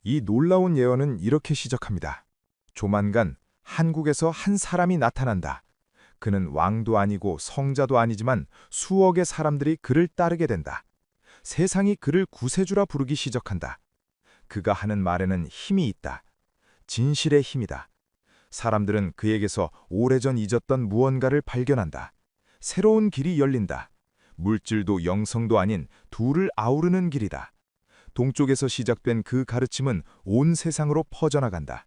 이 놀라운 예언은 이렇게 시작합니다. 조만간 한국에서 한 사람이 나타난다. 그는 왕도 아니고 성자도 아니지만 수억의 사람들이 그를 따르게 된다. 세상이 그를 구세주라 부르기 시작한다. 그가 하는 말에는 힘이 있다. 진실의 힘이다. 사람들은 그에게서 오래전 잊었던 무언가를 발견한다. 새로운 길이 열린다. 물질도 영성도 아닌 둘을 아우르는 길이다. 동쪽에서 시작된 그 가르침은 온 세상으로 퍼져나간다.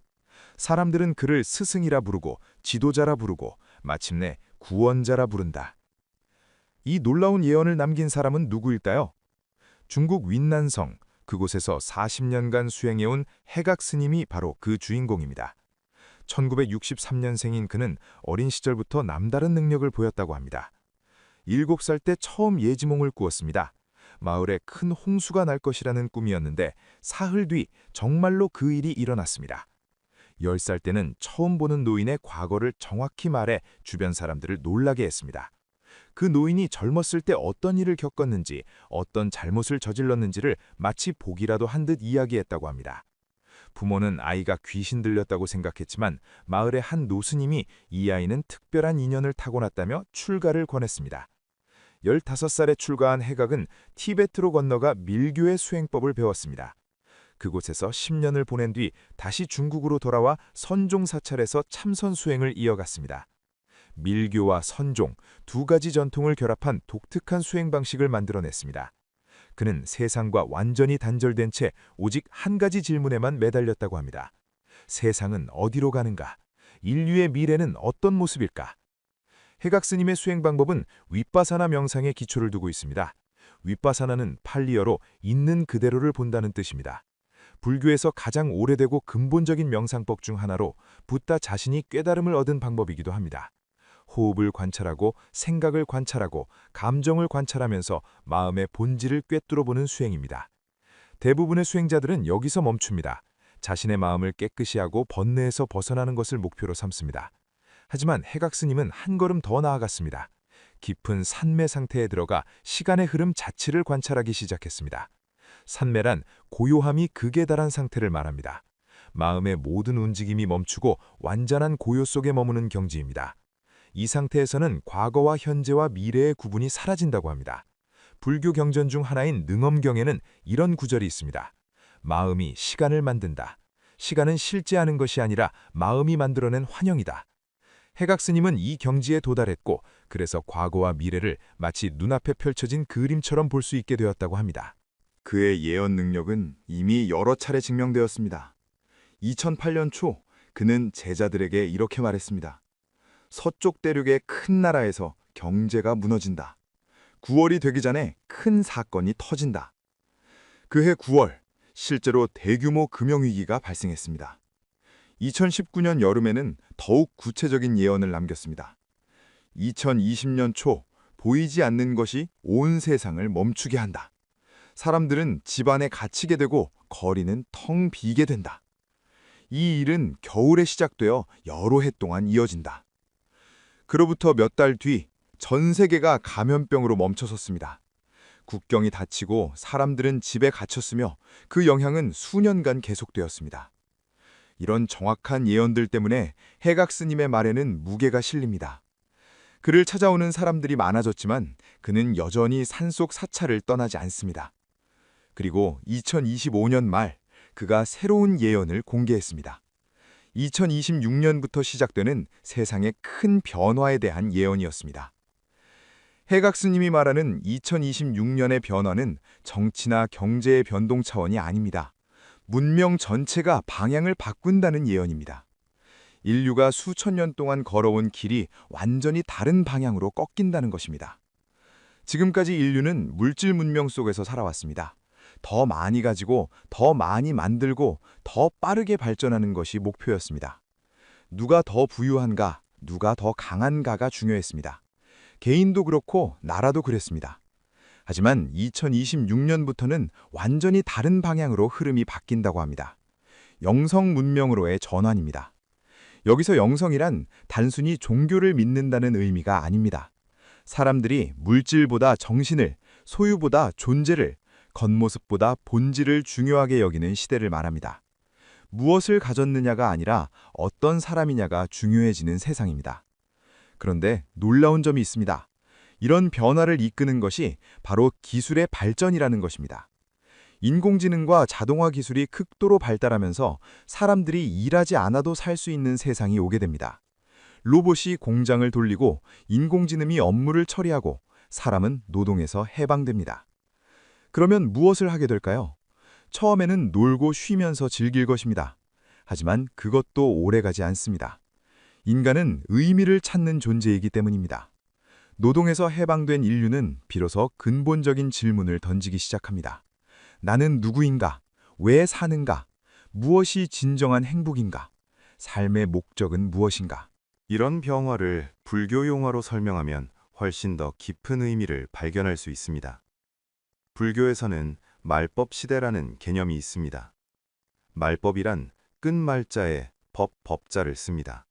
사람들은 그를 스승이라 부르고 지도자라 부르고 마침내 구원자라 부른다. 이 놀라운 예언을 남긴 사람은 누구일까요? 중국 윈난성, 그곳에서 40년간 수행해온 해각 스님이 바로 그 주인공입니다. 1963년생인 그는 어린 시절부터 남다른 능력을 보였다고 합니다. 7살 때 처음 예지몽을 꾸었습니다. 마을에 큰 홍수가 날 것이라는 꿈이었는데 사흘 뒤 정말로 그 일이 일어났습니다. 10살 때는 처음 보는 노인의 과거를 정확히 말해 주변 사람들을 놀라게 했습니다. 그 노인이 젊었을 때 어떤 일을 겪었는지, 어떤 잘못을 저질렀는지를 마치 보기라도 한 듯 이야기했다고 합니다. 부모는 아이가 귀신 들렸다고 생각했지만 마을의 한 노스님이 이 아이는 특별한 인연을 타고났다며 출가를 권했습니다. 15살에 출가한 해각은 티베트로 건너가 밀교의 수행법을 배웠습니다. 그곳에서 10년을 보낸 뒤 다시 중국으로 돌아와 선종 사찰에서 참선 수행을 이어갔습니다. 밀교와 선종 두 가지 전통을 결합한 독특한 수행 방식을 만들어냈습니다. 그는 세상과 완전히 단절된 채 오직 한 가지 질문에만 매달렸다고 합니다. 세상은 어디로 가는가? 인류의 미래는 어떤 모습일까? 해각 스님의 수행 방법은 윗바사나 명상에 기초를 두고 있습니다. 윗바사나는 팔리어로 있는 그대로를 본다는 뜻입니다. 불교에서 가장 오래되고 근본적인 명상법 중 하나로 붓다 자신이 깨달음을 얻은 방법이기도 합니다. 호흡을 관찰하고 생각을 관찰하고 감정을 관찰하면서 마음의 본질을 꿰뚫어보는 수행입니다. 대부분의 수행자들은 여기서 멈춥니다. 자신의 마음을 깨끗이 하고 번뇌에서 벗어나는 것을 목표로 삼습니다. 하지만 해각 스님은 한 걸음 더 나아갔습니다. 깊은 산매 상태에 들어가 시간의 흐름 자체를 관찰하기 시작했습니다. 산매란 고요함이 극에 달한 상태를 말합니다. 마음의 모든 움직임이 멈추고 완전한 고요 속에 머무는 경지입니다. 이 상태에서는 과거와 현재와 미래의 구분이 사라진다고 합니다. 불교 경전 중 하나인 능엄경에는 이런 구절이 있습니다. 마음이 시간을 만든다. 시간은 실제 하는 것이 아니라 마음이 만들어낸 환영이다. 해각 스님은 이 경지에 도달했고 그래서 과거와 미래를 마치 눈앞에 펼쳐진 그림처럼 볼 수 있게 되었다고 합니다. 그의 예언 능력은 이미 여러 차례 증명되었습니다. 2008년 초 그는 제자들에게 이렇게 말했습니다. 서쪽 대륙의 큰 나라에서 경제가 무너진다. 9월이 되기 전에 큰 사건이 터진다. 그해 9월, 실제로 대규모 금융위기가 발생했습니다. 2019년 여름에는 더욱 구체적인 예언을 남겼습니다. 2020년 초, 보이지 않는 것이 온 세상을 멈추게 한다. 사람들은 집 안에 갇히게 되고 거리는 텅 비게 된다. 이 일은 겨울에 시작되어 여러 해 동안 이어진다. 그로부터 몇 달 뒤 전 세계가 감염병으로 멈춰섰습니다. 국경이 닫히고 사람들은 집에 갇혔으며 그 영향은 수년간 계속되었습니다. 이런 정확한 예언들 때문에 해각 스님의 말에는 무게가 실립니다. 그를 찾아오는 사람들이 많아졌지만 그는 여전히 산속 사찰을 떠나지 않습니다. 그리고 2025년 말 그가 새로운 예언을 공개했습니다. 2026년부터 시작되는 세상의 큰 변화에 대한 예언이었습니다. 해각 스님이 말하는 2026년의 변화는 정치나 경제의 변동 차원이 아닙니다. 문명 전체가 방향을 바꾼다는 예언입니다. 인류가 수천 년 동안 걸어온 길이 완전히 다른 방향으로 꺾인다는 것입니다. 지금까지 인류는 물질 문명 속에서 살아왔습니다. 더 많이 가지고, 더 많이 만들고, 더 빠르게 발전하는 것이 목표였습니다. 누가 더 부유한가, 누가 더 강한가가 중요했습니다. 개인도 그렇고 나라도 그랬습니다. 하지만 2026년부터는 완전히 다른 방향으로 흐름이 바뀐다고 합니다. 영성 문명으로의 전환입니다. 여기서 영성이란 단순히 종교를 믿는다는 의미가 아닙니다. 사람들이 물질보다 정신을, 소유보다 존재를, 겉모습보다 본질을 중요하게 여기는 시대를 말합니다. 무엇을 가졌느냐가 아니라 어떤 사람이냐가 중요해지는 세상입니다. 그런데 놀라운 점이 있습니다. 이런 변화를 이끄는 것이 바로 기술의 발전이라는 것입니다. 인공지능과 자동화 기술이 극도로 발달하면서 사람들이 일하지 않아도 살 수 있는 세상이 오게 됩니다. 로봇이 공장을 돌리고 인공지능이 업무를 처리하고 사람은 노동에서 해방됩니다. 그러면 무엇을 하게 될까요? 처음에는 놀고 쉬면서 즐길 것입니다. 하지만 그것도 오래가지 않습니다. 인간은 의미를 찾는 존재이기 때문입니다. 노동에서 해방된 인류는 비로소 근본적인 질문을 던지기 시작합니다. 나는 누구인가? 왜 사는가? 무엇이 진정한 행복인가? 삶의 목적은 무엇인가? 이런 변화를 불교 용어로 설명하면 훨씬 더 깊은 의미를 발견할 수 있습니다. 불교에서는 말법 시대라는 개념이 있습니다. 말법이란 끝말자에 법자를 씁니다.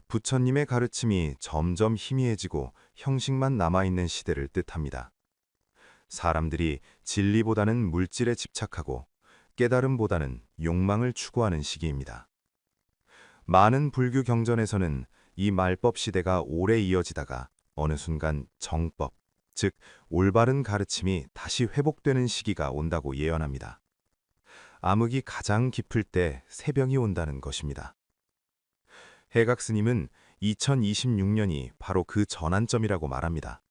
부처님의 가르침이 점점 희미해지고 형식만 남아있는 시대를 뜻합니다. 사람들이 진리보다는 물질에 집착하고 깨달음보다는 욕망을 추구하는 시기입니다. 많은 불교 경전에서는 이 말법 시대가 오래 이어지다가 어느 순간 정법, 즉 올바른 가르침이 다시 회복되는 시기가 온다고 예언합니다. 암흑이 가장 깊을 때 새병이 온다는 것입니다. 해각스님은 2026년이 바로 그 전환점이라고 말합니다.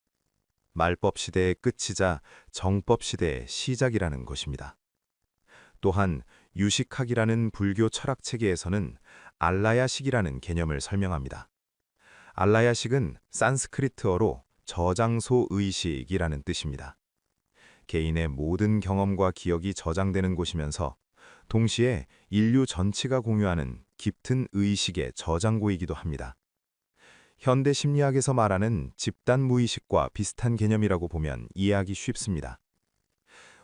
말법 시대의 끝이자 정법 시대의 시작이라는 것입니다. 또한 유식학이라는 불교 철학 체계에서는 알라야식이라는 개념을 설명합니다. 알라야식은 산스크리트어로 저장소 의식이라는 뜻입니다. 개인의 모든 경험과 기억이 저장되는 곳이면서 동시에 인류 전체가 공유하는 깊은 의식의 저장고이기도 합니다. 현대 심리학에서 말하는 집단 무의식과 비슷한 개념이라고 보면 이해하기 쉽습니다.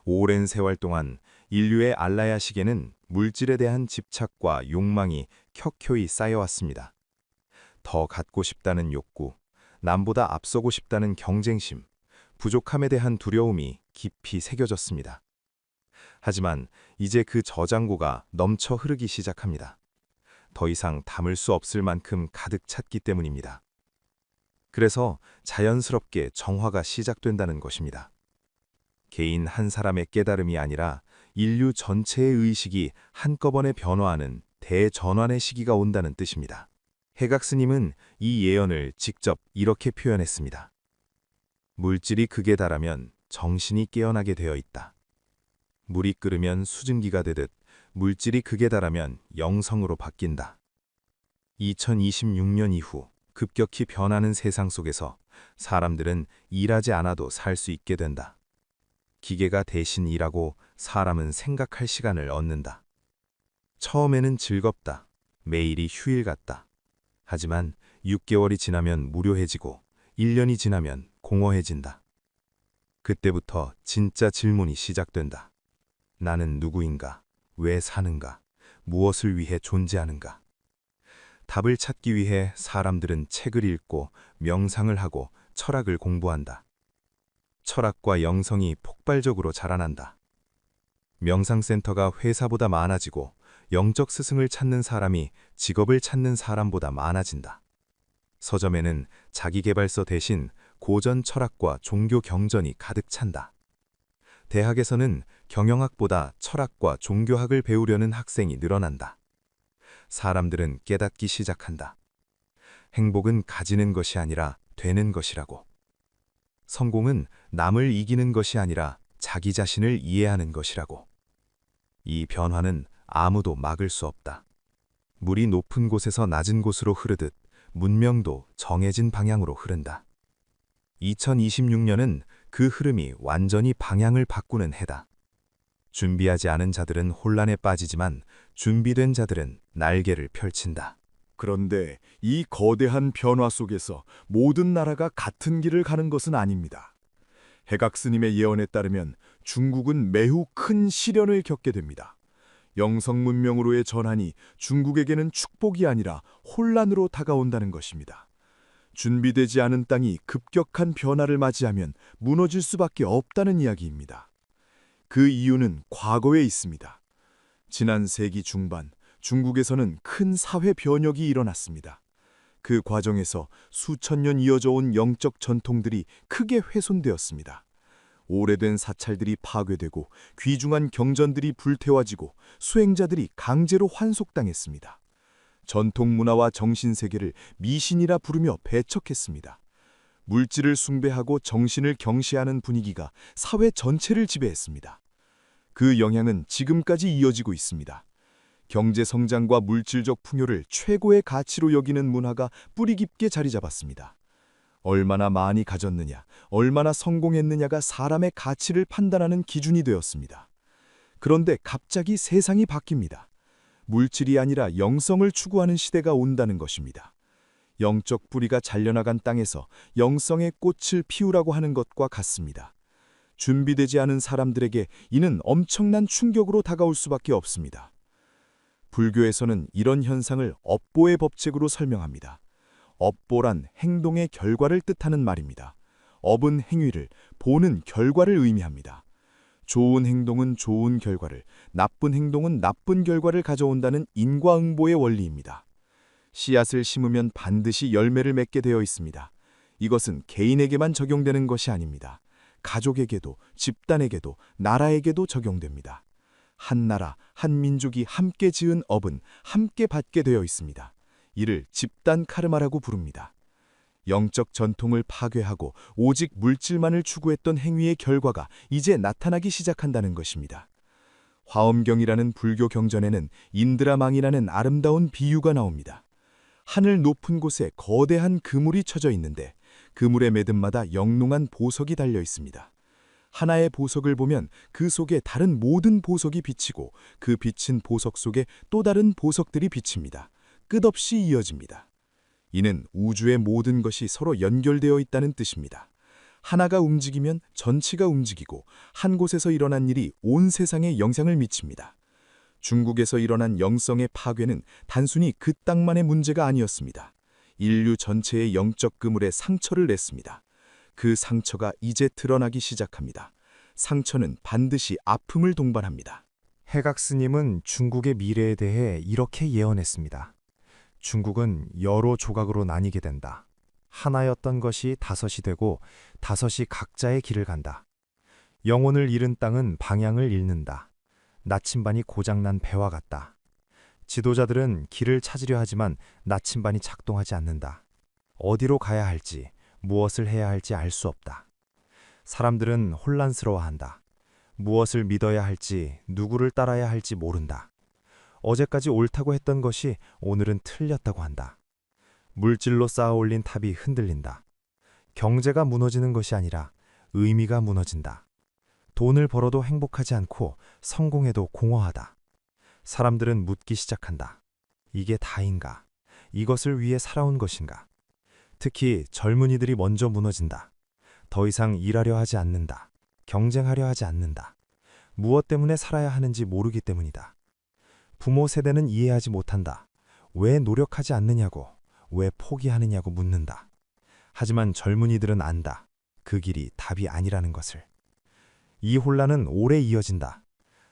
오랜 세월 동안 인류의 알라야식에는 물질에 대한 집착과 욕망이 켜켜이 쌓여왔습니다. 더 갖고 싶다는 욕구, 남보다 앞서고 싶다는 경쟁심, 부족함에 대한 두려움이 깊이 새겨졌습니다. 하지만 이제 그 저장고가 넘쳐 흐르기 시작합니다. 더 이상 담을 수 없을 만큼 가득 찼기 때문입니다. 그래서 자연스럽게 정화가 시작된다는 것입니다. 개인 한 사람의 깨달음이 아니라 인류 전체의 의식이 한꺼번에 변화하는 대전환의 시기가 온다는 뜻입니다. 해각스님은 이 예언을 직접 이렇게 표현했습니다. 물질이 극에 달하면 정신이 깨어나게 되어 있다. 물이 끓으면 수증기가 되듯 물질이 극에 달하면 영성으로 바뀐다. 2026년 이후 급격히 변하는 세상 속에서 사람들은 일하지 않아도 살 수 있게 된다. 기계가 대신 일하고 사람은 생각할 시간을 얻는다. 처음에는 즐겁다. 매일이 휴일 같다. 하지만 6개월이 지나면 무료해지고 1년이 지나면 공허해진다. 그때부터 진짜 질문이 시작된다. 나는 누구인가? 왜 사는가? 무엇을 위해 존재하는가? 답을 찾기 위해 사람들은 책을 읽고 명상을 하고 철학을 공부한다. 철학과 영성이 폭발적으로 자라난다. 명상센터가 회사보다 많아지고 영적 스승을 찾는 사람이 직업을 찾는 사람보다 많아진다. 서점에는 자기계발서 대신 고전 철학과 종교 경전이 가득 찬다. 대학에서는 경영학보다 철학과 종교학을 배우려는 학생이 늘어난다. 사람들은 깨닫기 시작한다. 행복은 가지는 것이 아니라 되는 것이라고. 성공은 남을 이기는 것이 아니라 자기 자신을 이해하는 것이라고. 이 변화는 아무도 막을 수 없다. 물이 높은 곳에서 낮은 곳으로 흐르듯 문명도 정해진 방향으로 흐른다. 2026년은 그 흐름이 완전히 방향을 바꾸는 해다. 준비하지 않은 자들은 혼란에 빠지지만 준비된 자들은 날개를 펼친다. 그런데 이 거대한 변화 속에서 모든 나라가 같은 길을 가는 것은 아닙니다. 해각스님의 예언에 따르면 중국은 매우 큰 시련을 겪게 됩니다. 영성 문명으로의 전환이 중국에게는 축복이 아니라 혼란으로 다가온다는 것입니다. 준비되지 않은 땅이 급격한 변화를 맞이하면 무너질 수밖에 없다는 이야기입니다. 그 이유는 과거에 있습니다. 지난 세기 중반 중국에서는 큰 사회 변혁이 일어났습니다. 그 과정에서 수천 년 이어져 온 영적 전통들이 크게 훼손되었습니다. 오래된 사찰들이 파괴되고 귀중한 경전들이 불태워지고 수행자들이 강제로 환속당했습니다. 전통 문화와 정신세계를 미신이라 부르며 배척했습니다. 물질을 숭배하고 정신을 경시하는 분위기가 사회 전체를 지배했습니다. 그 영향은 지금까지 이어지고 있습니다. 경제 성장과 물질적 풍요를 최고의 가치로 여기는 문화가 뿌리 깊게 자리 잡았습니다. 얼마나 많이 가졌느냐, 얼마나 성공했느냐가 사람의 가치를 판단하는 기준이 되었습니다. 그런데 갑자기 세상이 바뀝니다. 물질이 아니라 영성을 추구하는 시대가 온다는 것입니다. 영적 뿌리가 잘려나간 땅에서 영성의 꽃을 피우라고 하는 것과 같습니다. 준비되지 않은 사람들에게 이는 엄청난 충격으로 다가올 수밖에 없습니다. 불교에서는 이런 현상을 업보의 법칙으로 설명합니다. 업보란 행동의 결과를 뜻하는 말입니다. 업은 행위를, 보는 결과를 의미합니다. 좋은 행동은 좋은 결과를, 나쁜 행동은 나쁜 결과를 가져온다는 인과응보의 원리입니다. 씨앗을 심으면 반드시 열매를 맺게 되어 있습니다. 이것은 개인에게만 적용되는 것이 아닙니다. 가족에게도, 집단에게도, 나라에게도 적용됩니다. 한 나라, 한 민족이 함께 지은 업은 함께 받게 되어 있습니다. 이를 집단 카르마라고 부릅니다. 영적 전통을 파괴하고 오직 물질만을 추구했던 행위의 결과가 이제 나타나기 시작한다는 것입니다. 화엄경이라는 불교 경전에는 인드라망이라는 아름다운 비유가 나옵니다. 하늘 높은 곳에 거대한 그물이 쳐져 있는데 그물의 매듭마다 영롱한 보석이 달려 있습니다. 하나의 보석을 보면 그 속에 다른 모든 보석이 비치고 그 비친 보석 속에 또 다른 보석들이 비칩니다. 끝없이 이어집니다. 이는 우주의 모든 것이 서로 연결되어 있다는 뜻입니다. 하나가 움직이면 전체가 움직이고 한 곳에서 일어난 일이 온 세상에 영향을 미칩니다. 중국에서 일어난 영성의 파괴는 단순히 그 땅만의 문제가 아니었습니다. 인류 전체의 영적 그물에 상처를 냈습니다. 그 상처가 이제 드러나기 시작합니다. 상처는 반드시 아픔을 동반합니다. 해각 스님은 중국의 미래에 대해 이렇게 예언했습니다. 중국은 여러 조각으로 나뉘게 된다. 하나였던 것이 다섯이 되고 다섯이 각자의 길을 간다. 영혼을 잃은 땅은 방향을 잃는다. 나침반이 고장난 배와 같다. 지도자들은 길을 찾으려 하지만 나침반이 작동하지 않는다. 어디로 가야 할지, 무엇을 해야 할지 알 수 없다. 사람들은 혼란스러워한다. 무엇을 믿어야 할지, 누구를 따라야 할지 모른다. 어제까지 옳다고 했던 것이 오늘은 틀렸다고 한다. 물질로 쌓아 올린 탑이 흔들린다. 경제가 무너지는 것이 아니라 의미가 무너진다. 돈을 벌어도 행복하지 않고 성공해도 공허하다. 사람들은 묻기 시작한다. 이게 다인가? 이것을 위해 살아온 것인가? 특히 젊은이들이 먼저 무너진다. 더 이상 일하려 하지 않는다. 경쟁하려 하지 않는다. 무엇 때문에 살아야 하는지 모르기 때문이다. 부모 세대는 이해하지 못한다. 왜 노력하지 않느냐고, 왜 포기하느냐고 묻는다. 하지만 젊은이들은 안다. 그 길이 답이 아니라는 것을. 이 혼란은 오래 이어진다.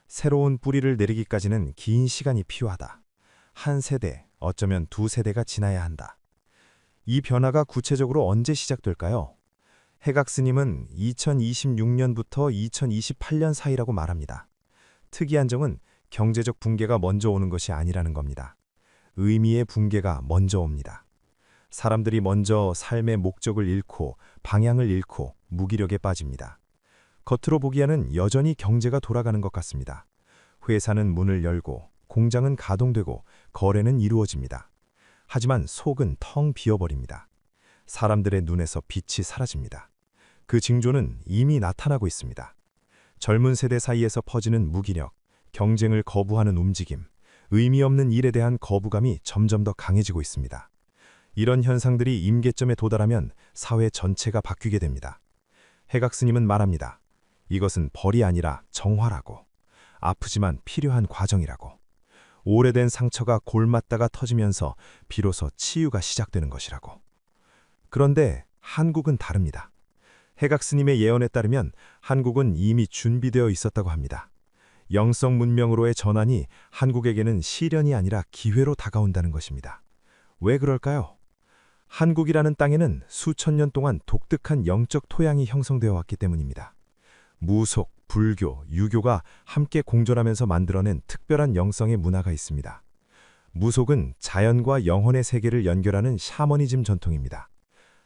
새로운 뿌리를 내리기까지는 긴 시간이 필요하다. 한 세대, 어쩌면 두 세대가 지나야 한다. 이 변화가 구체적으로 언제 시작될까요? 해각 스님은 2026년부터 2028년 사이라고 말합니다. 특이한 점은 경제적 붕괴가 먼저 오는 것이 아니라는 겁니다. 의미의 붕괴가 먼저 옵니다. 사람들이 먼저 삶의 목적을 잃고 방향을 잃고 무기력에 빠집니다. 겉으로 보기에는 여전히 경제가 돌아가는 것 같습니다. 회사는 문을 열고 공장은 가동되고 거래는 이루어집니다. 하지만 속은 텅 비어버립니다. 사람들의 눈에서 빛이 사라집니다. 그 징조는 이미 나타나고 있습니다. 젊은 세대 사이에서 퍼지는 무기력, 경쟁을 거부하는 움직임, 의미 없는 일에 대한 거부감이 점점 더 강해지고 있습니다. 이런 현상들이 임계점에 도달하면 사회 전체가 바뀌게 됩니다. 해각 스님은 말합니다. 이것은 벌이 아니라 정화라고. 아프지만 필요한 과정이라고. 오래된 상처가 골맞다가 터지면서 비로소 치유가 시작되는 것이라고. 그런데 한국은 다릅니다. 해각 스님의 예언에 따르면 한국은 이미 준비되어 있었다고 합니다. 영성 문명으로의 전환이 한국에게는 시련이 아니라 기회로 다가온다는 것입니다. 왜 그럴까요? 한국이라는 땅에는 수천 년 동안 독특한 영적 토양이 형성되어 왔기 때문입니다. 무속, 불교, 유교가 함께 공존하면서 만들어낸 특별한 영성의 문화가 있습니다. 무속은 자연과 영혼의 세계를 연결하는 샤머니즘 전통입니다.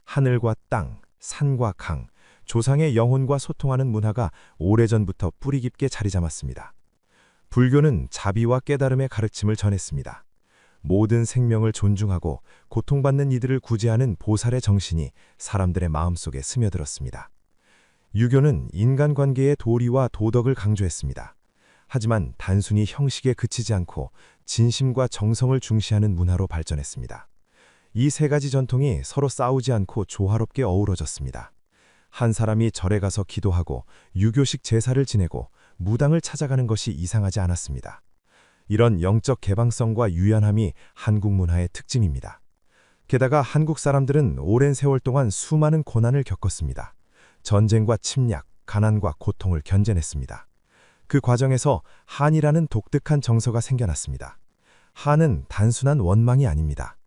하늘과 땅, 산과 강, 조상의 영혼과 소통하는 문화가 오래전부터 뿌리 깊게 자리 잡았습니다. 불교는 자비와 깨달음의 가르침을 전했습니다. 모든 생명을 존중하고 고통받는 이들을 구제하는 보살의 정신이 사람들의 마음속에 스며들었습니다. 유교는 인간관계의 도리와 도덕을 강조했습니다. 하지만 단순히 형식에 그치지 않고 진심과 정성을 중시하는 문화로 발전했습니다. 이 세 가지 전통이 서로 싸우지 않고 조화롭게 어우러졌습니다. 한 사람이 절에 가서 기도하고 유교식 제사를 지내고 무당을 찾아가는 것이 이상하지 않았습니다. 이런 영적 개방성과 유연함이 한국 문화의 특징입니다. 게다가 한국 사람들은 오랜 세월 동안 수많은 고난을 겪었습니다. 전쟁과 침략, 가난과 고통을 견뎌냈습니다. 그 과정에서 한이라는 독특한 정서가 생겨났습니다. 한은 단순한 원망이 아닙니다.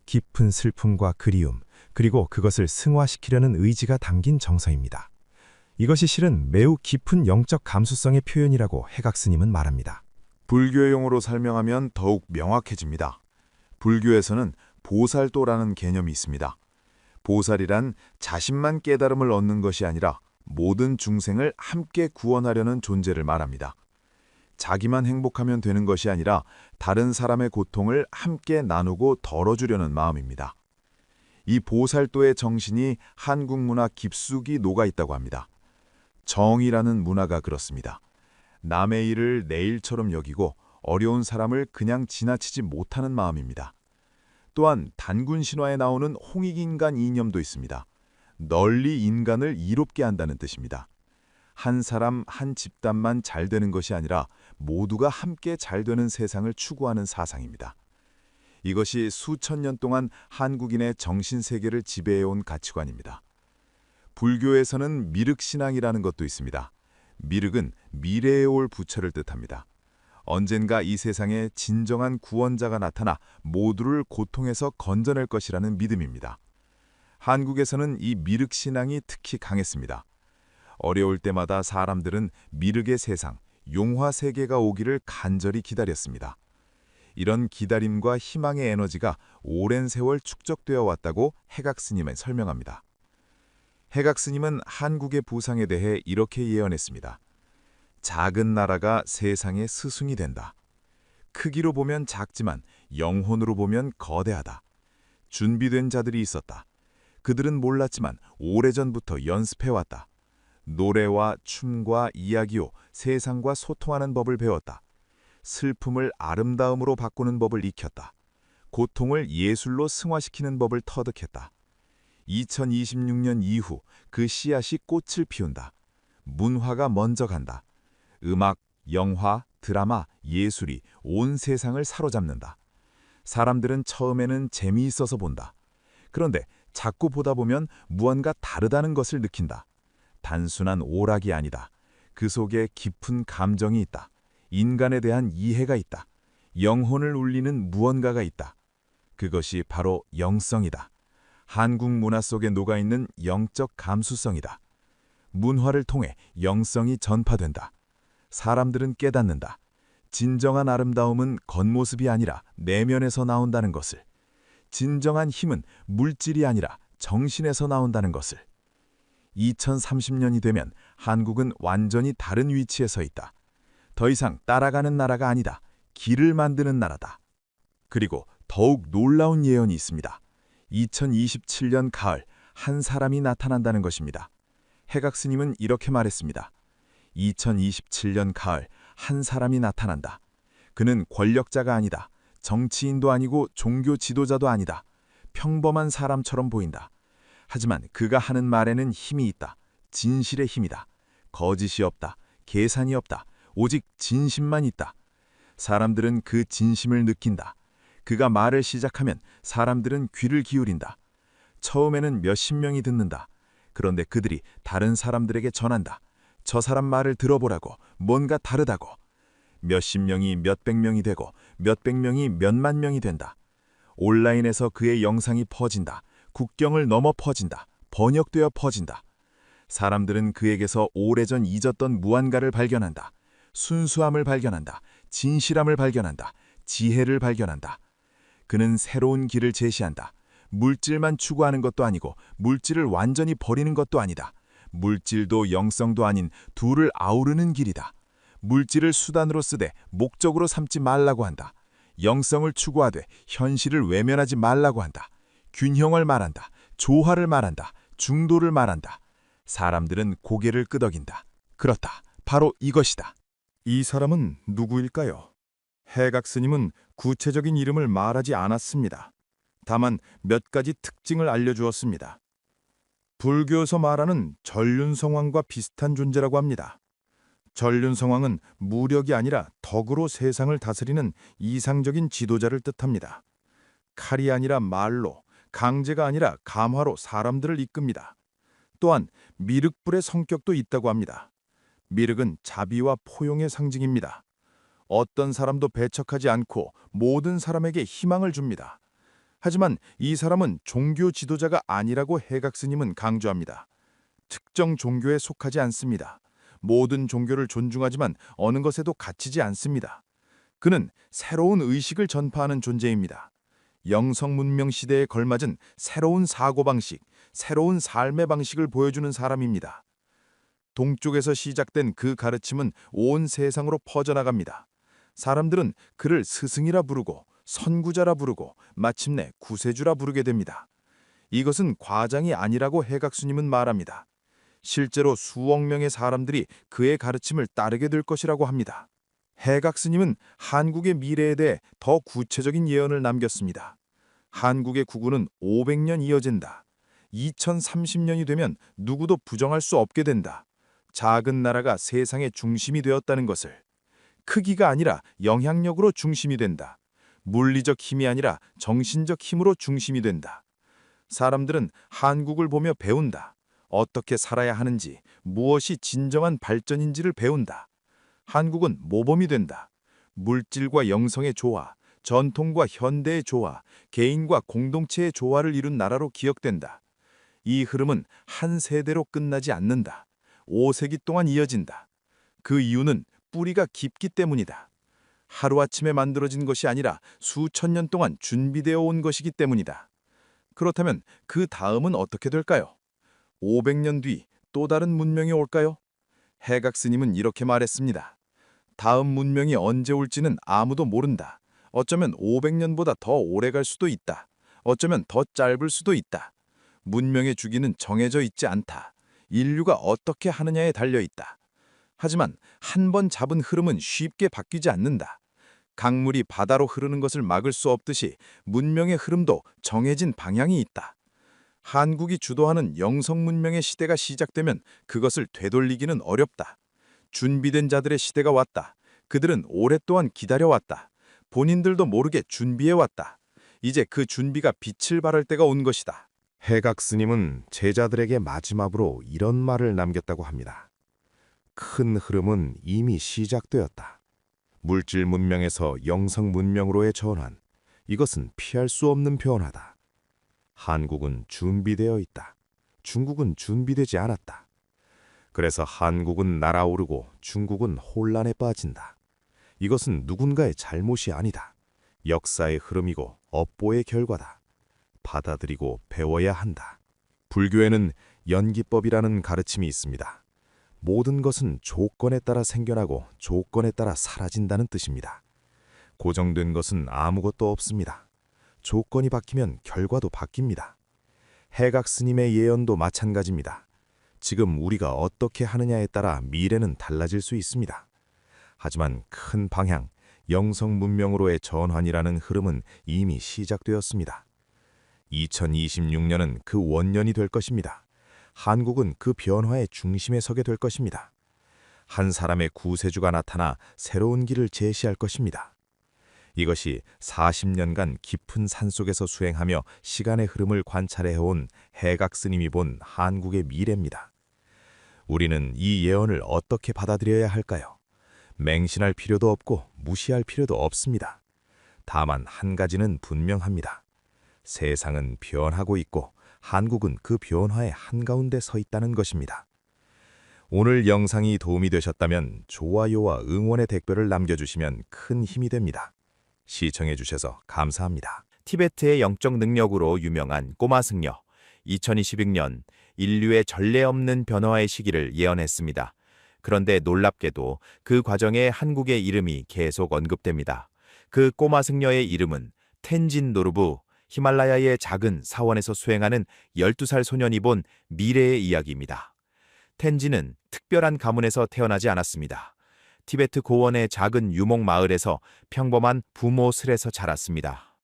깊은 슬픔과 그리움, 그리고 그것을 승화시키려는 의지가 담긴 정서입니다. 이것이 실은 매우 깊은 영적 감수성의 표현이라고 해각 스님은 말합니다. 불교의 용어로 설명하면 더욱 명확해집니다. 불교에서는 보살도라는 개념이 있습니다. 보살이란 자신만 깨달음을 얻는 것이 아니라 모든 중생을 함께 구원하려는 존재를 말합니다. 자기만 행복하면 되는 것이 아니라 다른 사람의 고통을 함께 나누고 덜어주려는 마음입니다. 이 보살도의 정신이 한국 문화 깊숙이 녹아있다고 합니다. 정이라는 문화가 그렇습니다. 남의 일을 내 일처럼 여기고 어려운 사람을 그냥 지나치지 못하는 마음입니다. 또한 단군 신화에 나오는 홍익인간 이념도 있습니다. 널리 인간을 이롭게 한다는 뜻입니다. 한 사람, 한 집단만 잘 되는 것이 아니라 모두가 함께 잘 되는 세상을 추구하는 사상입니다. 이것이 수천 년 동안 한국인의 정신세계를 지배해온 가치관입니다. 불교에서는 미륵신앙이라는 것도 있습니다. 미륵은 미래에 올 부처를 뜻합니다. 언젠가 이 세상에 진정한 구원자가 나타나 모두를 고통에서 건져낼 것이라는 믿음입니다. 한국에서는 이 미륵신앙이 특히 강했습니다. 어려울 때마다 사람들은 미륵의 세상, 용화세계가 오기를 간절히 기다렸습니다. 이런 기다림과 희망의 에너지가 오랜 세월 축적되어 왔다고 해각 스님은 설명합니다. 해각 스님은 한국의 부상에 대해 이렇게 예언했습니다. 작은 나라가 세상의 스승이 된다. 크기로 보면 작지만 영혼으로 보면 거대하다. 준비된 자들이 있었다. 그들은 몰랐지만 오래전부터 연습해왔다. 노래와 춤과 이야기로 세상과 소통하는 법을 배웠다. 슬픔을 아름다움으로 바꾸는 법을 익혔다. 고통을 예술로 승화시키는 법을 터득했다. 2026년 이후 그 씨앗이 꽃을 피운다. 문화가 먼저 간다. 음악, 영화, 드라마, 예술이 온 세상을 사로잡는다. 사람들은 처음에는 재미있어서 본다. 그런데 자꾸 보다 보면 무언가 다르다는 것을 느낀다. 단순한 오락이 아니다. 그 속에 깊은 감정이 있다. 인간에 대한 이해가 있다. 영혼을 울리는 무언가가 있다. 그것이 바로 영성이다. 한국 문화 속에 녹아있는 영적 감수성이다. 문화를 통해 영성이 전파된다. 사람들은 깨닫는다. 진정한 아름다움은 겉모습이 아니라 내면에서 나온다는 것을. 진정한 힘은 물질이 아니라 정신에서 나온다는 것을. 2030년이 되면 한국은 완전히 다른 위치에 서 있다. 더 이상 따라가는 나라가 아니다. 길을 만드는 나라다. 그리고 더욱 놀라운 예언이 있습니다. 2027년 가을 한 사람이 나타난다는 것입니다. 해각 스님은 이렇게 말했습니다. 2027년 가을 한 사람이 나타난다. 그는 권력자가 아니다. 정치인도 아니고 종교 지도자도 아니다. 평범한 사람처럼 보인다. 하지만 그가 하는 말에는 힘이 있다. 진실의 힘이다. 거짓이 없다. 계산이 없다. 오직 진심만 있다. 사람들은 그 진심을 느낀다. 그가 말을 시작하면 사람들은 귀를 기울인다. 처음에는 몇십 명이 듣는다. 그런데 그들이 다른 사람들에게 전한다. 저 사람 말을 들어보라고, 뭔가 다르다고. 몇십 명이 몇백 명이 되고 몇백 명이 몇만 명이 된다. 온라인에서 그의 영상이 퍼진다. 국경을 넘어 퍼진다. 번역되어 퍼진다. 사람들은 그에게서 오래전 잊었던 무언가를 발견한다. 순수함을 발견한다. 진실함을 발견한다. 지혜를 발견한다. 그는 새로운 길을 제시한다. 물질만 추구하는 것도 아니고 물질을 완전히 버리는 것도 아니다. 물질도 영성도 아닌 둘을 아우르는 길이다. 물질을 수단으로 쓰되 목적으로 삼지 말라고 한다. 영성을 추구하되 현실을 외면하지 말라고 한다. 균형을 말한다. 조화를 말한다. 중도를 말한다. 사람들은 고개를 끄덕인다. 그렇다. 바로 이것이다. 이 사람은 누구일까요? 해각 스님은 구체적인 이름을 말하지 않았습니다. 다만 몇 가지 특징을 알려주었습니다. 불교에서 말하는 전륜성왕과 비슷한 존재라고 합니다. 전륜성왕은 무력이 아니라 덕으로 세상을 다스리는 이상적인 지도자를 뜻합니다. 칼이 아니라 말로, 강제가 아니라 감화로 사람들을 이끕니다. 또한 미륵불의 성격도 있다고 합니다. 미륵은 자비와 포용의 상징입니다. 어떤 사람도 배척하지 않고 모든 사람에게 희망을 줍니다. 하지만 이 사람은 종교 지도자가 아니라고 해각 스님은 강조합니다. 특정 종교에 속하지 않습니다. 모든 종교를 존중하지만 어느 것에도 갇히지 않습니다. 그는 새로운 의식을 전파하는 존재입니다. 영성 문명 시대에 걸맞은 새로운 사고방식, 새로운 삶의 방식을 보여주는 사람입니다. 동쪽에서 시작된 그 가르침은 온 세상으로 퍼져나갑니다. 사람들은 그를 스승이라 부르고 선구자라 부르고 마침내 구세주라 부르게 됩니다. 이것은 과장이 아니라고 해각 스님은 말합니다. 실제로 수억 명의 사람들이 그의 가르침을 따르게 될 것이라고 합니다. 해각 스님은 한국의 미래에 대해 더 구체적인 예언을 남겼습니다. 한국의 국운은 500년 이어진다. 2030년이 되면 누구도 부정할 수 없게 된다. 작은 나라가 세상의 중심이 되었다는 것을. 크기가 아니라 영향력으로 중심이 된다. 물리적 힘이 아니라 정신적 힘으로 중심이 된다. 사람들은 한국을 보며 배운다. 어떻게 살아야 하는지, 무엇이 진정한 발전인지를 배운다. 한국은 모범이 된다. 물질과 영성의 조화, 전통과 현대의 조화, 개인과 공동체의 조화를 이룬 나라로 기억된다. 이 흐름은 한 세대로 끝나지 않는다. 5세기 동안 이어진다. 그 이유는 뿌리가 깊기 때문이다. 하루아침에 만들어진 것이 아니라 수천 년 동안 준비되어 온 것이기 때문이다. 그렇다면 그 다음은 어떻게 될까요? 500년 뒤 또 다른 문명이 올까요? 해각 스님은 이렇게 말했습니다. 다음 문명이 언제 올지는 아무도 모른다. 어쩌면 500년보다 더 오래 갈 수도 있다. 어쩌면 더 짧을 수도 있다. 문명의 주기는 정해져 있지 않다. 인류가 어떻게 하느냐에 달려 있다. 하지만 한 번 잡은 흐름은 쉽게 바뀌지 않는다. 강물이 바다로 흐르는 것을 막을 수 없듯이 문명의 흐름도 정해진 방향이 있다. 한국이 주도하는 영성 문명의 시대가 시작되면 그것을 되돌리기는 어렵다. 준비된 자들의 시대가 왔다. 그들은 오랫동안 기다려왔다. 본인들도 모르게 준비해왔다. 이제 그 준비가 빛을 발할 때가 온 것이다. 해각 스님은 제자들에게 마지막으로 이런 말을 남겼다고 합니다. 큰 흐름은 이미 시작되었다. 물질 문명에서 영성 문명으로의 전환, 이것은 피할 수 없는 변화다. 한국은 준비되어 있다. 중국은 준비되지 않았다. 그래서 한국은 날아오르고 중국은 혼란에 빠진다. 이것은 누군가의 잘못이 아니다. 역사의 흐름이고 업보의 결과다. 받아들이고 배워야 한다. 불교에는 연기법이라는 가르침이 있습니다. 모든 것은 조건에 따라 생겨나고 조건에 따라 사라진다는 뜻입니다. 고정된 것은 아무것도 없습니다. 조건이 바뀌면 결과도 바뀝니다. 해각 스님의 예언도 마찬가지입니다. 지금 우리가 어떻게 하느냐에 따라 미래는 달라질 수 있습니다. 하지만 큰 방향, 영성 문명으로의 전환이라는 흐름은 이미 시작되었습니다. 2026년은 그 원년이 될 것입니다. 한국은 그 변화의 중심에 서게 될 것입니다. 한 사람의 구세주가 나타나 새로운 길을 제시할 것입니다. 이것이 40년간 깊은 산속에서 수행하며 시간의 흐름을 관찰해온 해각 스님이 본 한국의 미래입니다. 우리는 이 예언을 어떻게 받아들여야 할까요? 맹신할 필요도 없고 무시할 필요도 없습니다. 다만 한 가지는 분명합니다. 세상은 변하고 있고 한국은 그 변화의 한가운데 서 있다는 것입니다. 오늘 영상이 도움이 되셨다면 좋아요와 응원의 댓글을 남겨주시면 큰 힘이 됩니다. 시청해주셔서 감사합니다. 티베트의 영적 능력으로 유명한 꼬마 승려. 2026년 인류의 전례 없는 변화의 시기를 예언했습니다. 그런데 놀랍게도 그 과정에 한국의 이름이 계속 언급됩니다. 그 꼬마 승려의 이름은 텐진 노르부, 히말라야의 작은 사원에서 수행하는 12살 소년이 본 미래의 이야기입니다. 텐진은 특별한 가문에서 태어나지 않았습니다. 티베트 고원의 작은 유목 마을에서 평범한 부모 슬에서 자랐습니다.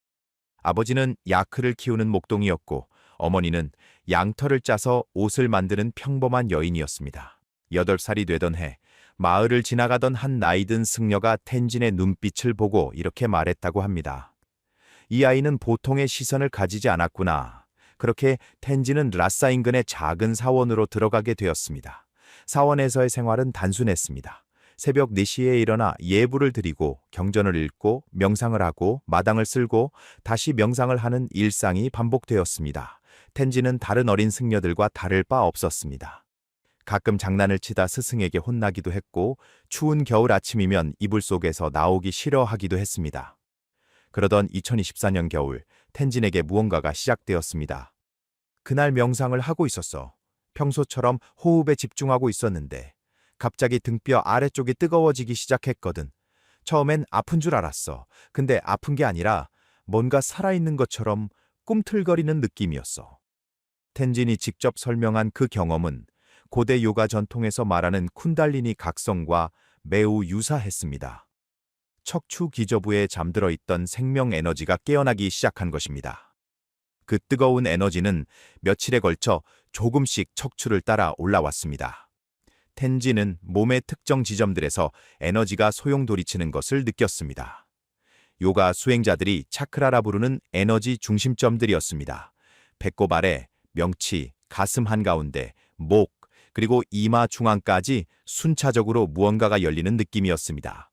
아버지는 야크를 키우는 목동이었고 어머니는 양털을 짜서 옷을 만드는 평범한 여인이었습니다. 8살이 되던 해 마을을 지나가던 한 나이든 승려가 텐진의 눈빛을 보고 이렇게 말했다고 합니다. 이 아이는 보통의 시선을 가지지 않았구나. 그렇게 텐진은 라싸 인근의 작은 사원으로 들어가게 되었습니다. 사원에서의 생활은 단순했습니다. 새벽 4시에 일어나 예불을 드리고 경전을 읽고 명상을 하고 마당을 쓸고 다시 명상을 하는 일상이 반복되었습니다. 텐진은 다른 어린 승려들과 다를 바 없었습니다. 가끔 장난을 치다 스승에게 혼나기도 했고 추운 겨울 아침이면 이불 속에서 나오기 싫어하기도 했습니다. 그러던 2024년 겨울, 텐진에게 무언가가 시작되었습니다. 그날 명상을 하고 있었어. 평소처럼 호흡에 집중하고 있었는데 갑자기 등뼈 아래쪽이 뜨거워지기 시작했거든. 처음엔 아픈 줄 알았어. 근데 아픈 게 아니라 뭔가 살아있는 것처럼 꿈틀거리는 느낌이었어. 텐진이 직접 설명한 그 경험은 고대 요가 전통에서 말하는 쿤달리니 각성과 매우 유사했습니다. 척추 기저부에 잠들어 있던 생명 에너지가 깨어나기 시작한 것입니다. 그 뜨거운 에너지는 며칠에 걸쳐 조금씩 척추를 따라 올라왔습니다. 텐진은 몸의 특정 지점들에서 에너지가 소용돌이치는 것을 느꼈습니다. 요가 수행자들이 차크라라 부르는 에너지 중심점들이었습니다. 배꼽 아래, 명치, 가슴 한가운데, 목, 그리고 이마 중앙까지 순차적으로 무언가가 열리는 느낌이었습니다.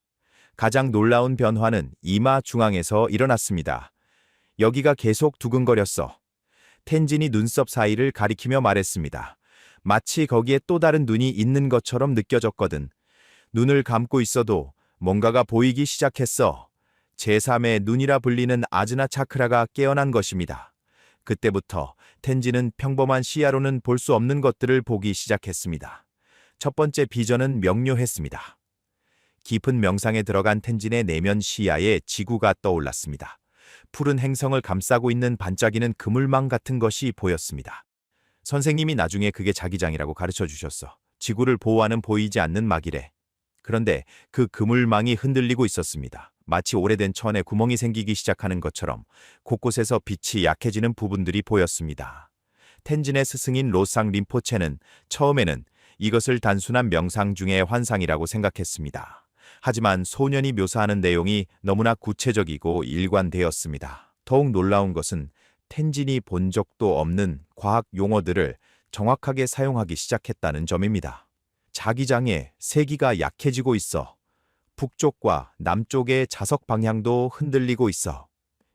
가장 놀라운 변화는 이마 중앙에서 일어났습니다. 여기가 계속 두근거렸어. 텐진이 눈썹 사이를 가리키며 말했습니다. 마치 거기에 또 다른 눈이 있는 것처럼 느껴졌거든. 눈을 감고 있어도 뭔가가 보이기 시작했어. 제3의 눈이라 불리는 아즈나 차크라가 깨어난 것입니다. 그때부터 텐진은 평범한 시야로는 볼 수 없는 것들을 보기 시작했습니다. 첫 번째 비전은 명료했습니다. 깊은 명상에 들어간 텐진의 내면 시야에 지구가 떠올랐습니다. 푸른 행성을 감싸고 있는 반짝이는 그물망 같은 것이 보였습니다. 선생님이 나중에 그게 자기장이라고 가르쳐 주셨어. 지구를 보호하는 보이지 않는 막이래. 그런데 그 그물망이 흔들리고 있었습니다. 마치 오래된 천에 구멍이 생기기 시작하는 것처럼 곳곳에서 빛이 약해지는 부분들이 보였습니다. 텐진의 스승인 로상 림포체는 처음에는 이것을 단순한 명상 중의 환상이라고 생각했습니다. 하지만 소년이 묘사하는 내용이 너무나 구체적이고 일관되었습니다. 더욱 놀라운 것은 텐진이 본 적도 없는 과학 용어들을 정확하게 사용하기 시작했다는 점입니다. 자기장에 세기가 약해지고 있어. 북쪽과 남쪽의 자석 방향도 흔들리고 있어.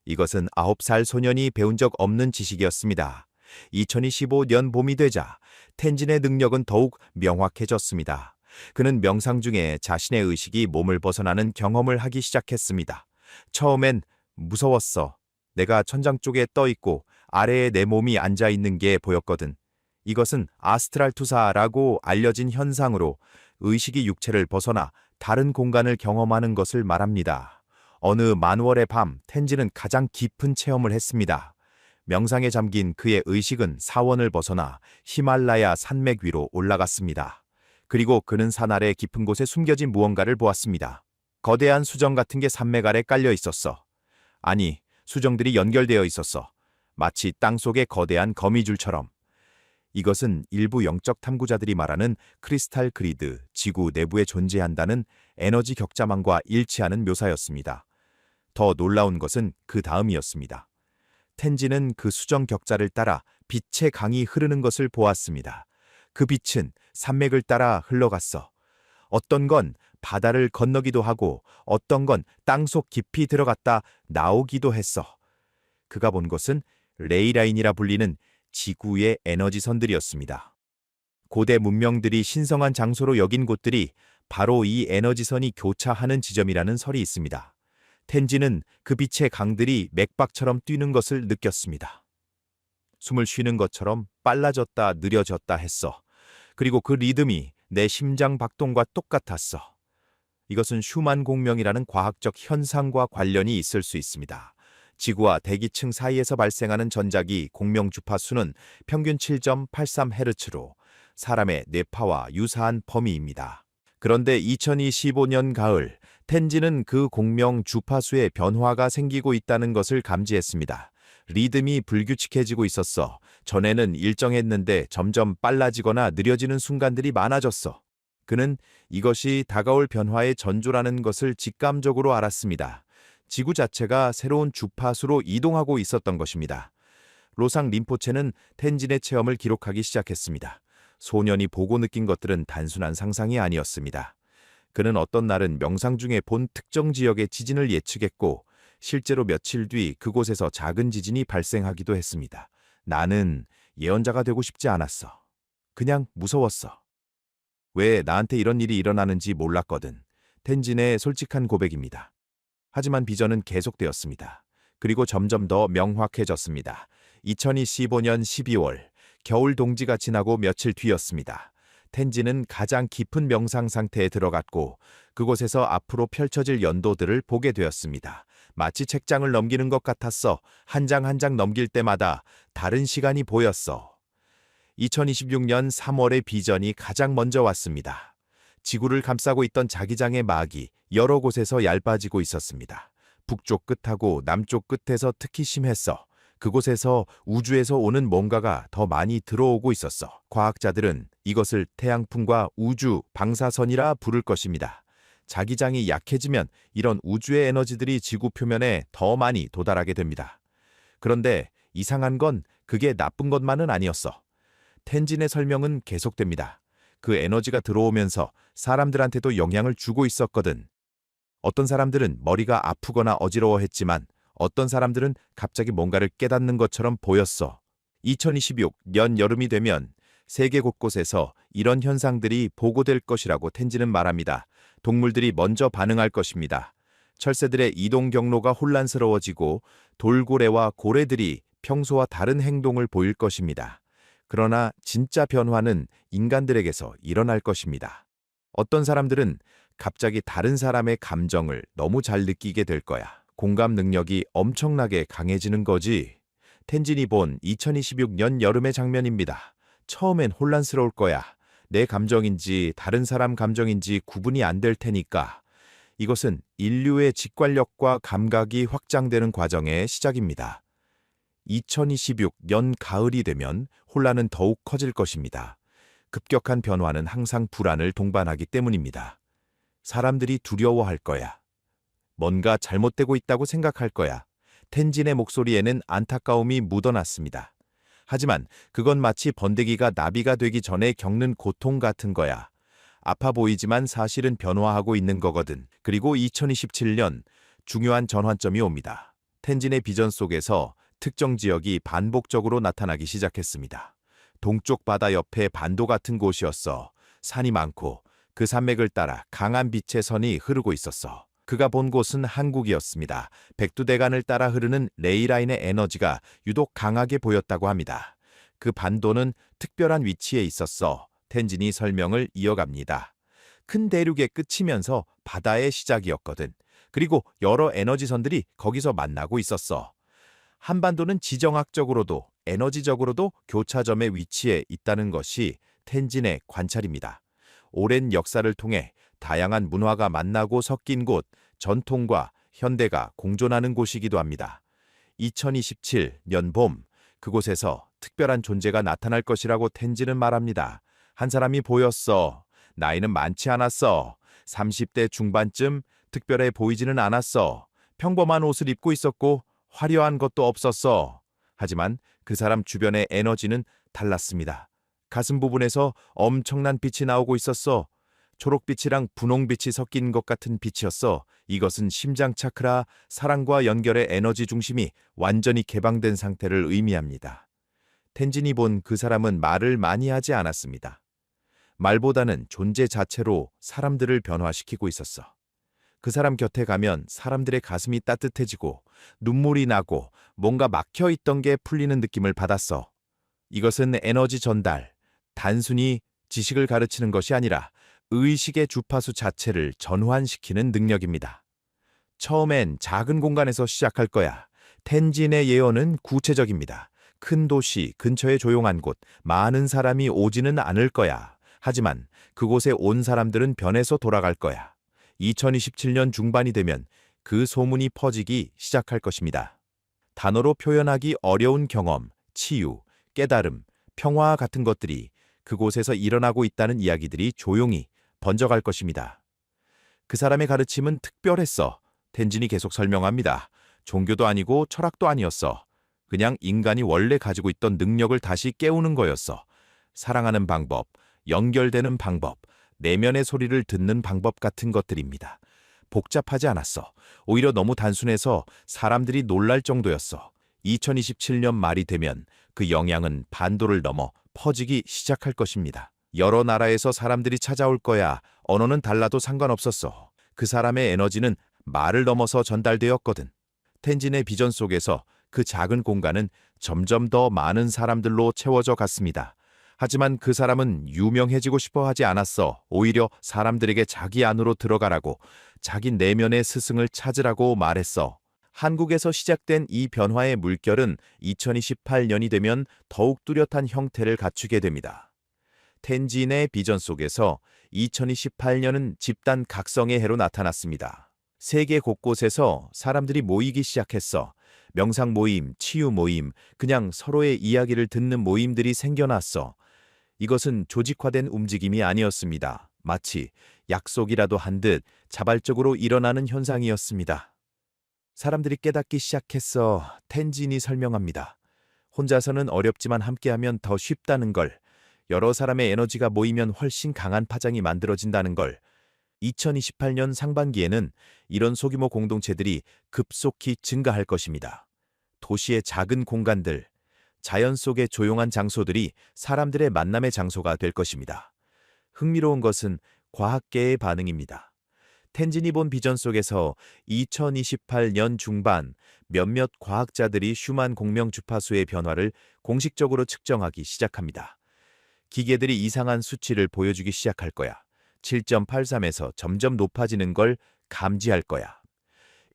이것은 9살 소년이 배운 적 없는 지식이었습니다. 2025년 봄이 되자 텐진의 능력은 더욱 명확해졌습니다. 그는 명상 중에 자신의 의식이 몸을 벗어나는 경험을 하기 시작했습니다. 처음엔 무서웠어. 내가 천장 쪽에 떠 있고 아래에 내 몸이 앉아 있는 게 보였거든. 이것은 아스트랄 투사라고 알려진 현상으로 의식이 육체를 벗어나 다른 공간을 경험하는 것을 말합니다. 어느 만월의 밤, 텐진은 가장 깊은 체험을 했습니다. 명상에 잠긴 그의 의식은 사원을 벗어나 히말라야 산맥 위로 올라갔습니다. 그리고 그는 산 아래 깊은 곳에 숨겨진 무언가를 보았습니다. 거대한 수정 같은 게 산맥 아래 깔려 있었어. 아니, 수정들이 연결되어 있었어. 마치 땅속의 거대한 거미줄처럼. 이것은 일부 영적 탐구자들이 말하는 크리스탈 그리드, 지구 내부에 존재한다는 에너지 격자망과 일치하는 묘사였습니다. 더 놀라운 것은 그 다음이었습니다. 텐진은 그 수정 격자를 따라 빛의 강이 흐르는 것을 보았습니다. 그 빛은 산맥을 따라 흘러갔어. 어떤 건 바다를 건너기도 하고 어떤 건 땅속 깊이 들어갔다 나오기도 했어. 그가 본 것은 레이라인이라 불리는 지구의 에너지선들이었습니다. 고대 문명들이 신성한 장소로 여긴 곳들이 바로 이 에너지선이 교차하는 지점이라는 설이 있습니다. 텐지는 그 빛의 강들이 맥박처럼 뛰는 것을 느꼈습니다. 숨을 쉬는 것처럼 빨라졌다 느려졌다 했어. 그리고 그 리듬이 내 심장 박동과 똑같았어. 이것은 슈만 공명이라는 과학적 현상과 관련이 있을 수 있습니다. 지구와 대기층 사이에서 발생하는 전자기 공명 주파수는 평균 7.83Hz로 사람의 뇌파와 유사한 범위입니다. 그런데 2025년 가을, 텐지는 그 공명 주파수에 변화가 생기고 있다는 것을 감지했습니다. 리듬이 불규칙해지고 있었어. 전에는 일정했는데 점점 빨라지거나 느려지는 순간들이 많아졌어. 그는 이것이 다가올 변화의 전조라는 것을 직감적으로 알았습니다. 지구 자체가 새로운 주파수로 이동하고 있었던 것입니다. 로상 림포체는 텐진의 체험을 기록하기 시작했습니다. 소년이 보고 느낀 것들은 단순한 상상이 아니었습니다. 그는 어떤 날은 명상 중에 본 특정 지역의 지진을 예측했고 실제로 며칠 뒤 그곳에서 작은 지진이 발생하기도 했습니다. 나는 예언자가 되고 싶지 않았어. 그냥 무서웠어. 왜 나한테 이런 일이 일어나는지 몰랐거든. 텐진의 솔직한 고백입니다. 하지만 비전은 계속되었습니다. 그리고 점점 더 명확해졌습니다. 2025년 12월, 겨울 동지가 지나고 며칠 뒤였습니다. 텐진은 가장 깊은 명상 상태에 들어갔고 그곳에서 앞으로 펼쳐질 연도들을 보게 되었습니다. 마치 책장을 넘기는 것 같았어. 한 장 한 장 넘길 때마다 다른 시간이 보였어. 2026년 3월의 비전이 가장 먼저 왔습니다. 지구를 감싸고 있던 자기장의 막이 여러 곳에서 얇아지고 있었습니다. 북쪽 끝하고 남쪽 끝에서 특히 심했어. 그곳에서 우주에서 오는 뭔가가 더 많이 들어오고 있었어. 과학자들은 이것을 태양풍과 우주 방사선이라 부를 것입니다. 자기장이 약해지면 이런 우주의 에너지들이 지구 표면에 더 많이 도달하게 됩니다. 그런데 이상한 건 그게 나쁜 것만은 아니었어. 텐진의 설명은 계속됩니다. 그 에너지가 들어오면서 사람들한테도 영향을 주고 있었거든. 어떤 사람들은 머리가 아프거나 어지러워했지만 어떤 사람들은 갑자기 뭔가를 깨닫는 것처럼 보였어. 2026년 여름이 되면 세계 곳곳에서 이런 현상들이 보고될 것이라고 텐지는 말합니다. 동물들이 먼저 반응할 것입니다. 철새들의 이동 경로가 혼란스러워지고 돌고래와 고래들이 평소와 다른 행동을 보일 것입니다. 그러나 진짜 변화는 인간들에게서 일어날 것입니다. 어떤 사람들은 갑자기 다른 사람의 감정을 너무 잘 느끼게 될 거야. 공감 능력이 엄청나게 강해지는 거지. 텐진이 본 2026년 여름의 장면입니다. 처음엔 혼란스러울 거야. 내 감정인지 다른 사람 감정인지 구분이 안 될 테니까. 이것은 인류의 직관력과 감각이 확장되는 과정의 시작입니다. 2026년 가을이 되면 혼란은 더욱 커질 것입니다. 급격한 변화는 항상 불안을 동반하기 때문입니다. 사람들이 두려워할 거야. 뭔가 잘못되고 있다고 생각할 거야. 텐진의 목소리에는 안타까움이 묻어났습니다. 하지만 그건 마치 번데기가 나비가 되기 전에 겪는 고통 같은 거야. 아파 보이지만 사실은 변화하고 있는 거거든. 그리고 2027년 중요한 전환점이 옵니다. 텐진의 비전 속에서 특정 지역이 반복적으로 나타나기 시작했습니다. 동쪽 바다 옆에 반도 같은 곳이었어. 산이 많고 그 산맥을 따라 강한 빛의 선이 흐르고 있었어. 그가 본 곳은 한국이었습니다. 백두대간을 따라 흐르는 레이라인의 에너지가 유독 강하게 보였다고 합니다. 그 반도는 특별한 위치에 있었어. 텐진이 설명을 이어갑니다. 큰 대륙의 끝이면서 바다의 시작이었거든. 그리고 여러 에너지선들이 거기서 만나고 있었어. 한반도는 지정학적으로도 에너지적으로도 교차점의 위치에 있다는 것이 텐진의 관찰입니다. 오랜 역사를 통해 다양한 문화가 만나고 섞인 곳, 전통과 현대가 공존하는 곳이기도 합니다. 2027년 봄, 그곳에서 특별한 존재가 나타날 것이라고 텐진은 말합니다. 한 사람이 보였어. 나이는 많지 않았어. 30대 중반쯤 특별해 보이지는 않았어. 평범한 옷을 입고 있었고 화려한 것도 없었어. 하지만 그 사람 주변의 에너지는 달랐습니다. 가슴 부분에서 엄청난 빛이 나오고 있었어. 초록빛이랑 분홍빛이 섞인 것 같은 빛이었어. 이것은 심장 차크라, 사랑과 연결의 에너지 중심이 완전히 개방된 상태를 의미합니다. 텐진이 본 그 사람은 말을 많이 하지 않았습니다. 말보다는 존재 자체로 사람들을 변화시키고 있었어. 그 사람 곁에 가면 사람들의 가슴이 따뜻해지고 눈물이 나고 뭔가 막혀 있던 게 풀리는 느낌을 받았어. 이것은 에너지 전달, 단순히 지식을 가르치는 것이 아니라 의식의 주파수 자체를 전환시키는 능력입니다. 처음엔 작은 공간에서 시작할 거야. 텐진의 예언은 구체적입니다. 큰 도시, 근처의 조용한 곳, 많은 사람이 오지는 않을 거야. 하지만 그곳에 온 사람들은 변해서 돌아갈 거야. 2027년 중반이 되면 그 소문이 퍼지기 시작할 것입니다. 단어로 표현하기 어려운 경험, 치유, 깨달음, 평화 같은 것들이 그곳에서 일어나고 있다는 이야기들이 조용히 번져갈 것입니다. 그 사람의 가르침은 특별했어. 텐진이 계속 설명합니다. 종교도 아니고 철학도 아니었어. 그냥 인간이 원래 가지고 있던 능력을 다시 깨우는 거였어. 사랑하는 방법, 연결되는 방법, 내면의 소리를 듣는 방법 같은 것들입니다. 복잡하지 않았어. 오히려 너무 단순해서 사람들이 놀랄 정도였어. 2027년 말이 되면 그 영향은 반도를 넘어 퍼지기 시작할 것입니다. 여러 나라에서 사람들이 찾아올 거야. 언어는 달라도 상관없었어. 그 사람의 에너지는 말을 넘어서 전달되었거든. 텐진의 비전 속에서 그 작은 공간은 점점 더 많은 사람들로 채워져 갔습니다. 하지만 그 사람은 유명해지고 싶어 하지 않았어. 오히려 사람들에게 자기 안으로 들어가라고, 자기 내면의 스승을 찾으라고 말했어. 한국에서 시작된 이 변화의 물결은 2028년이 되면 더욱 뚜렷한 형태를 갖추게 됩니다. 텐진의 비전 속에서 2028년은 집단 각성의 해로 나타났습니다. 세계 곳곳에서 사람들이 모이기 시작했어. 명상 모임, 치유 모임, 그냥 서로의 이야기를 듣는 모임들이 생겨났어. 이것은 조직화된 움직임이 아니었습니다. 마치 약속이라도 한 듯 자발적으로 일어나는 현상이었습니다. 사람들이 깨닫기 시작했어. 텐진이 설명합니다. 혼자서는 어렵지만 함께하면 더 쉽다는 걸, 여러 사람의 에너지가 모이면 훨씬 강한 파장이 만들어진다는 걸. 2028년 상반기에는 이런 소규모 공동체들이 급속히 증가할 것입니다. 도시의 작은 공간들, 자연 속의 조용한 장소들이 사람들의 만남의 장소가 될 것입니다. 흥미로운 것은 과학계의 반응입니다. 텐진이 본 비전 속에서 2028년 중반 몇몇 과학자들이 슈만 공명 주파수의 변화를 공식적으로 측정하기 시작합니다. 기계들이 이상한 수치를 보여주기 시작할 거야. 7.83에서 점점 높아지는 걸 감지할 거야.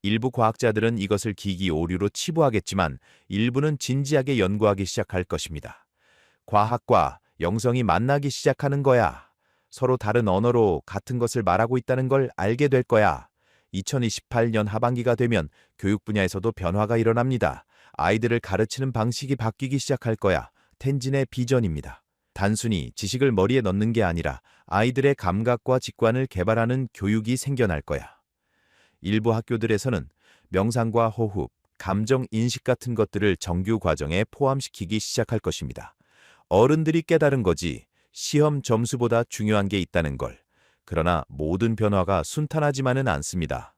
일부 과학자들은 이것을 기기 오류로 치부하겠지만 일부는 진지하게 연구하기 시작할 것입니다. 과학과 영성이 만나기 시작하는 거야. 서로 다른 언어로 같은 것을 말하고 있다는 걸 알게 될 거야. 2028년 하반기가 되면 교육 분야에서도 변화가 일어납니다. 아이들을 가르치는 방식이 바뀌기 시작할 거야. 텐진의 비전입니다. 단순히 지식을 머리에 넣는 게 아니라 아이들의 감각과 직관을 개발하는 교육이 생겨날 거야. 일부 학교들에서는 명상과 호흡, 감정 인식 같은 것들을 정규 과정에 포함시키기 시작할 것입니다. 어른들이 깨달은 거지 시험 점수보다 중요한 게 있다는 걸. 그러나 모든 변화가 순탄하지만은 않습니다.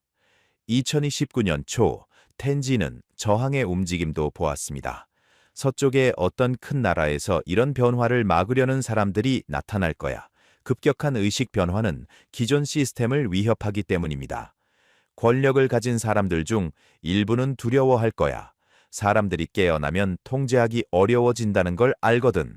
2029년 초 텐진은 저항의 움직임도 보았습니다. 서쪽의 어떤 큰 나라에서 이런 변화를 막으려는 사람들이 나타날 거야. 급격한 의식 변화는 기존 시스템을 위협하기 때문입니다. 권력을 가진 사람들 중 일부는 두려워할 거야. 사람들이 깨어나면 통제하기 어려워진다는 걸 알거든.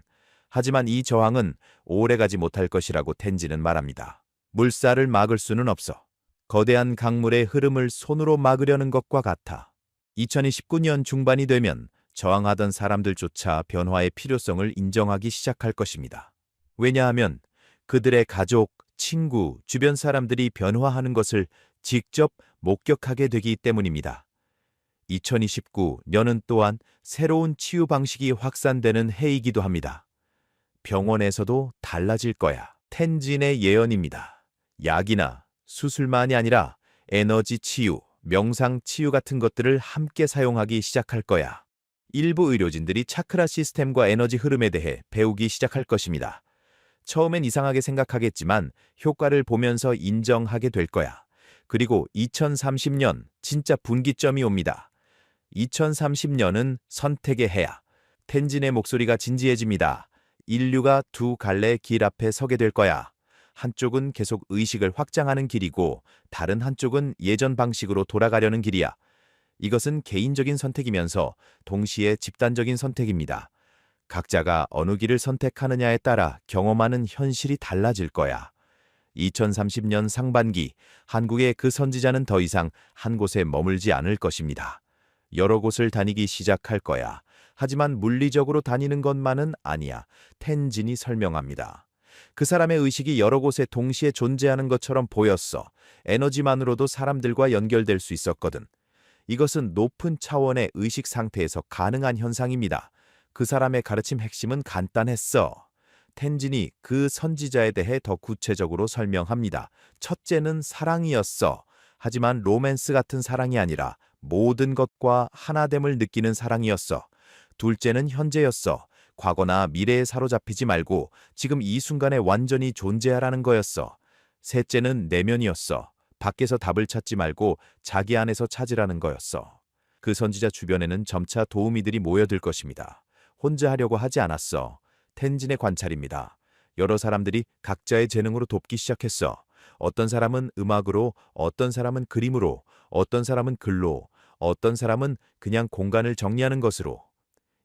하지만 이 저항은 오래가지 못할 것이라고 텐진은 말합니다. 물살을 막을 수는 없어. 거대한 강물의 흐름을 손으로 막으려는 것과 같아. 2029년 중반이 되면 저항하던 사람들조차 변화의 필요성을 인정하기 시작할 것입니다. 왜냐하면 그들의 가족, 친구, 주변 사람들이 변화하는 것을 직접 목격하게 되기 때문입니다. 2029년은 또한 새로운 치유 방식이 확산되는 해이기도 합니다. 병원에서도 달라질 거야. 텐진의 예언입니다. 약이나 수술만이 아니라 에너지 치유, 명상 치유 같은 것들을 함께 사용하기 시작할 거야. 일부 의료진들이 차크라 시스템과 에너지 흐름에 대해 배우기 시작할 것입니다. 처음엔 이상하게 생각하겠지만 효과를 보면서 인정하게 될 거야. 그리고 2030년 진짜 분기점이 옵니다. 2030년은 선택의 해야. 텐진의 목소리가 진지해집니다. 인류가 두 갈래의 길 앞에 서게 될 거야. 한쪽은 계속 의식을 확장하는 길이고 다른 한쪽은 예전 방식으로 돌아가려는 길이야. 이것은 개인적인 선택이면서 동시에 집단적인 선택입니다. 각자가 어느 길을 선택하느냐에 따라 경험하는 현실이 달라질 거야. 2030년 상반기, 한국의 그 선지자는 더 이상 한 곳에 머물지 않을 것입니다. 여러 곳을 다니기 시작할 거야. 하지만 물리적으로 다니는 것만은 아니야. 텐진이 설명합니다. 그 사람의 의식이 여러 곳에 동시에 존재하는 것처럼 보였어. 에너지만으로도 사람들과 연결될 수 있었거든. 이것은 높은 차원의 의식 상태에서 가능한 현상입니다. 그 사람의 가르침 핵심은 간단했어. 텐진이 그 선지자에 대해 더 구체적으로 설명합니다. 첫째는 사랑이었어. 하지만 로맨스 같은 사랑이 아니라 모든 것과 하나됨을 느끼는 사랑이었어. 둘째는 현재였어. 과거나 미래에 사로잡히지 말고 지금 이 순간에 완전히 존재하라는 거였어. 셋째는 내면이었어. 밖에서 답을 찾지 말고 자기 안에서 찾으라는 거였어. 그 선지자 주변에는 점차 도우미들이 모여들 것입니다. 혼자 하려고 하지 않았어. 텐진의 관찰입니다. 여러 사람들이 각자의 재능으로 돕기 시작했어. 어떤 사람은 음악으로, 어떤 사람은 그림으로, 어떤 사람은 글로, 어떤 사람은 그냥 공간을 정리하는 것으로.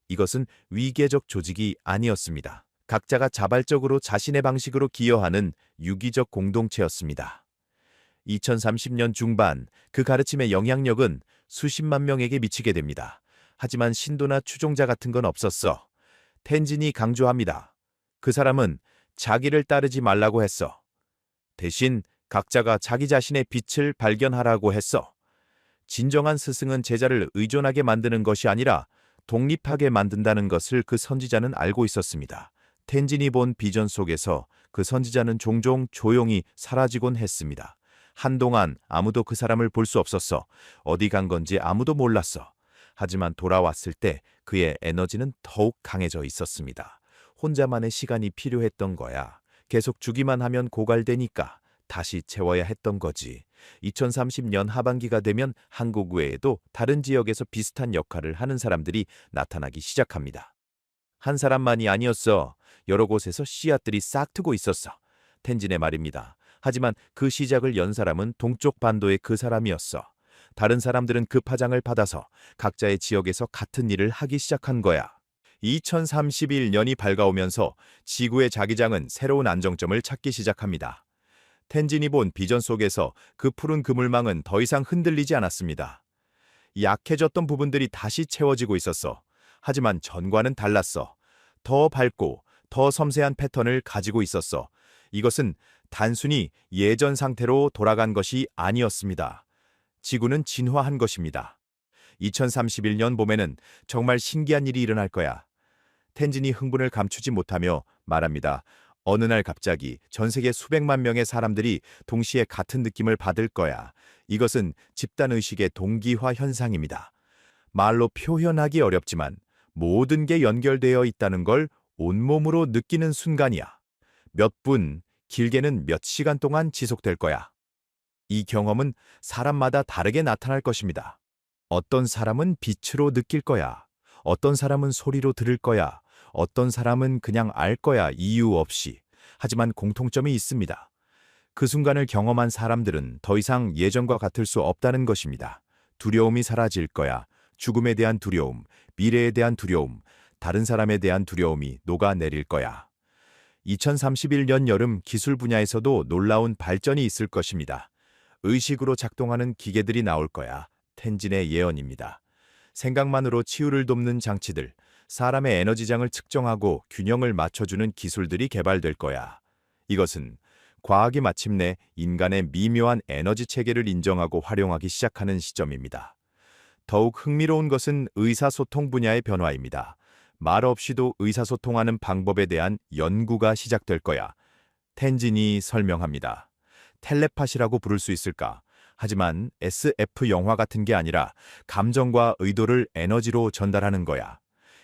이것은 위계적 조직이 아니었습니다. 각자가 자발적으로 자신의 방식으로 기여하는 유기적 공동체였습니다. 2030년 중반 그 가르침의 영향력은 수십만 명에게 미치게 됩니다. 하지만 신도나 추종자 같은 건 없었어. 텐진이 강조합니다. 그 사람은 자기를 따르지 말라고 했어. 대신 각자가 자기 자신의 빛을 발견하라고 했어. 진정한 스승은 제자를 의존하게 만드는 것이 아니라 독립하게 만든다는 것을 그 선지자는 알고 있었습니다. 텐진이 본 비전 속에서 그 선지자는 종종 조용히 사라지곤 했습니다. 한동안 아무도 그 사람을 볼 수 없었어. 어디 간 건지 아무도 몰랐어. 하지만 돌아왔을 때 그의 에너지는 더욱 강해져 있었습니다. 혼자만의 시간이 필요했던 거야. 계속 주기만 하면 고갈되니까 다시 채워야 했던 거지. 2030년 하반기가 되면 한국 외에도 다른 지역에서 비슷한 역할을 하는 사람들이 나타나기 시작합니다. 한 사람만이 아니었어. 여러 곳에서 씨앗들이 싹 트고 있었어. 텐진의 말입니다. 하지만 그 시작을 연 사람은 동쪽 반도의 그 사람이었어. 다른 사람들은 그 파장을 받아서 각자의 지역에서 같은 일을 하기 시작한 거야. 2031년이 밝아오면서 지구의 자기장은 새로운 안정점을 찾기 시작합니다. 텐진이 본 비전 속에서 그 푸른 그물망은 더 이상 흔들리지 않았습니다. 약해졌던 부분들이 다시 채워지고 있었어. 하지만 전과는 달랐어. 더 밝고 더 섬세한 패턴을 가지고 있었어. 이것은 단순히 예전 상태로 돌아간 것이 아니었습니다. 지구는 진화한 것입니다. 2031년 봄에는 정말 신기한 일이 일어날 거야. 텐진이 흥분을 감추지 못하며 말합니다. 어느 날 갑자기 전 세계 수백만 명의 사람들이 동시에 같은 느낌을 받을 거야. 이것은 집단의식의 동기화 현상입니다. 말로 표현하기 어렵지만 모든 게 연결되어 있다는 걸 온몸으로 느끼는 순간이야. 몇 분, 길게는 몇 시간 동안 지속될 거야. 이 경험은 사람마다 다르게 나타날 것입니다. 어떤 사람은 빛으로 느낄 거야. 어떤 사람은 소리로 들을 거야. 어떤 사람은 그냥 알 거야, 이유 없이. 하지만 공통점이 있습니다. 그 순간을 경험한 사람들은 더 이상 예전과 같을 수 없다는 것입니다. 두려움이 사라질 거야. 죽음에 대한 두려움, 미래에 대한 두려움, 다른 사람에 대한 두려움이 녹아내릴 거야. 2031년 여름 기술 분야에서도 놀라운 발전이 있을 것입니다. 의식으로 작동하는 기계들이 나올 거야. 텐진의 예언입니다. 생각만으로 치유를 돕는 장치들, 사람의 에너지장을 측정하고 균형을 맞춰주는 기술들이 개발될 거야. 이것은 과학이 마침내 인간의 미묘한 에너지 체계를 인정하고 활용하기 시작하는 시점입니다. 더욱 흥미로운 것은 의사소통 분야의 변화입니다. 말 없이도 의사소통하는 방법에 대한 연구가 시작될 거야. 텐진이 설명합니다. 텔레파시라고 부를 수 있을까? 하지만 SF 영화 같은 게 아니라 감정과 의도를 에너지로 전달하는 거야.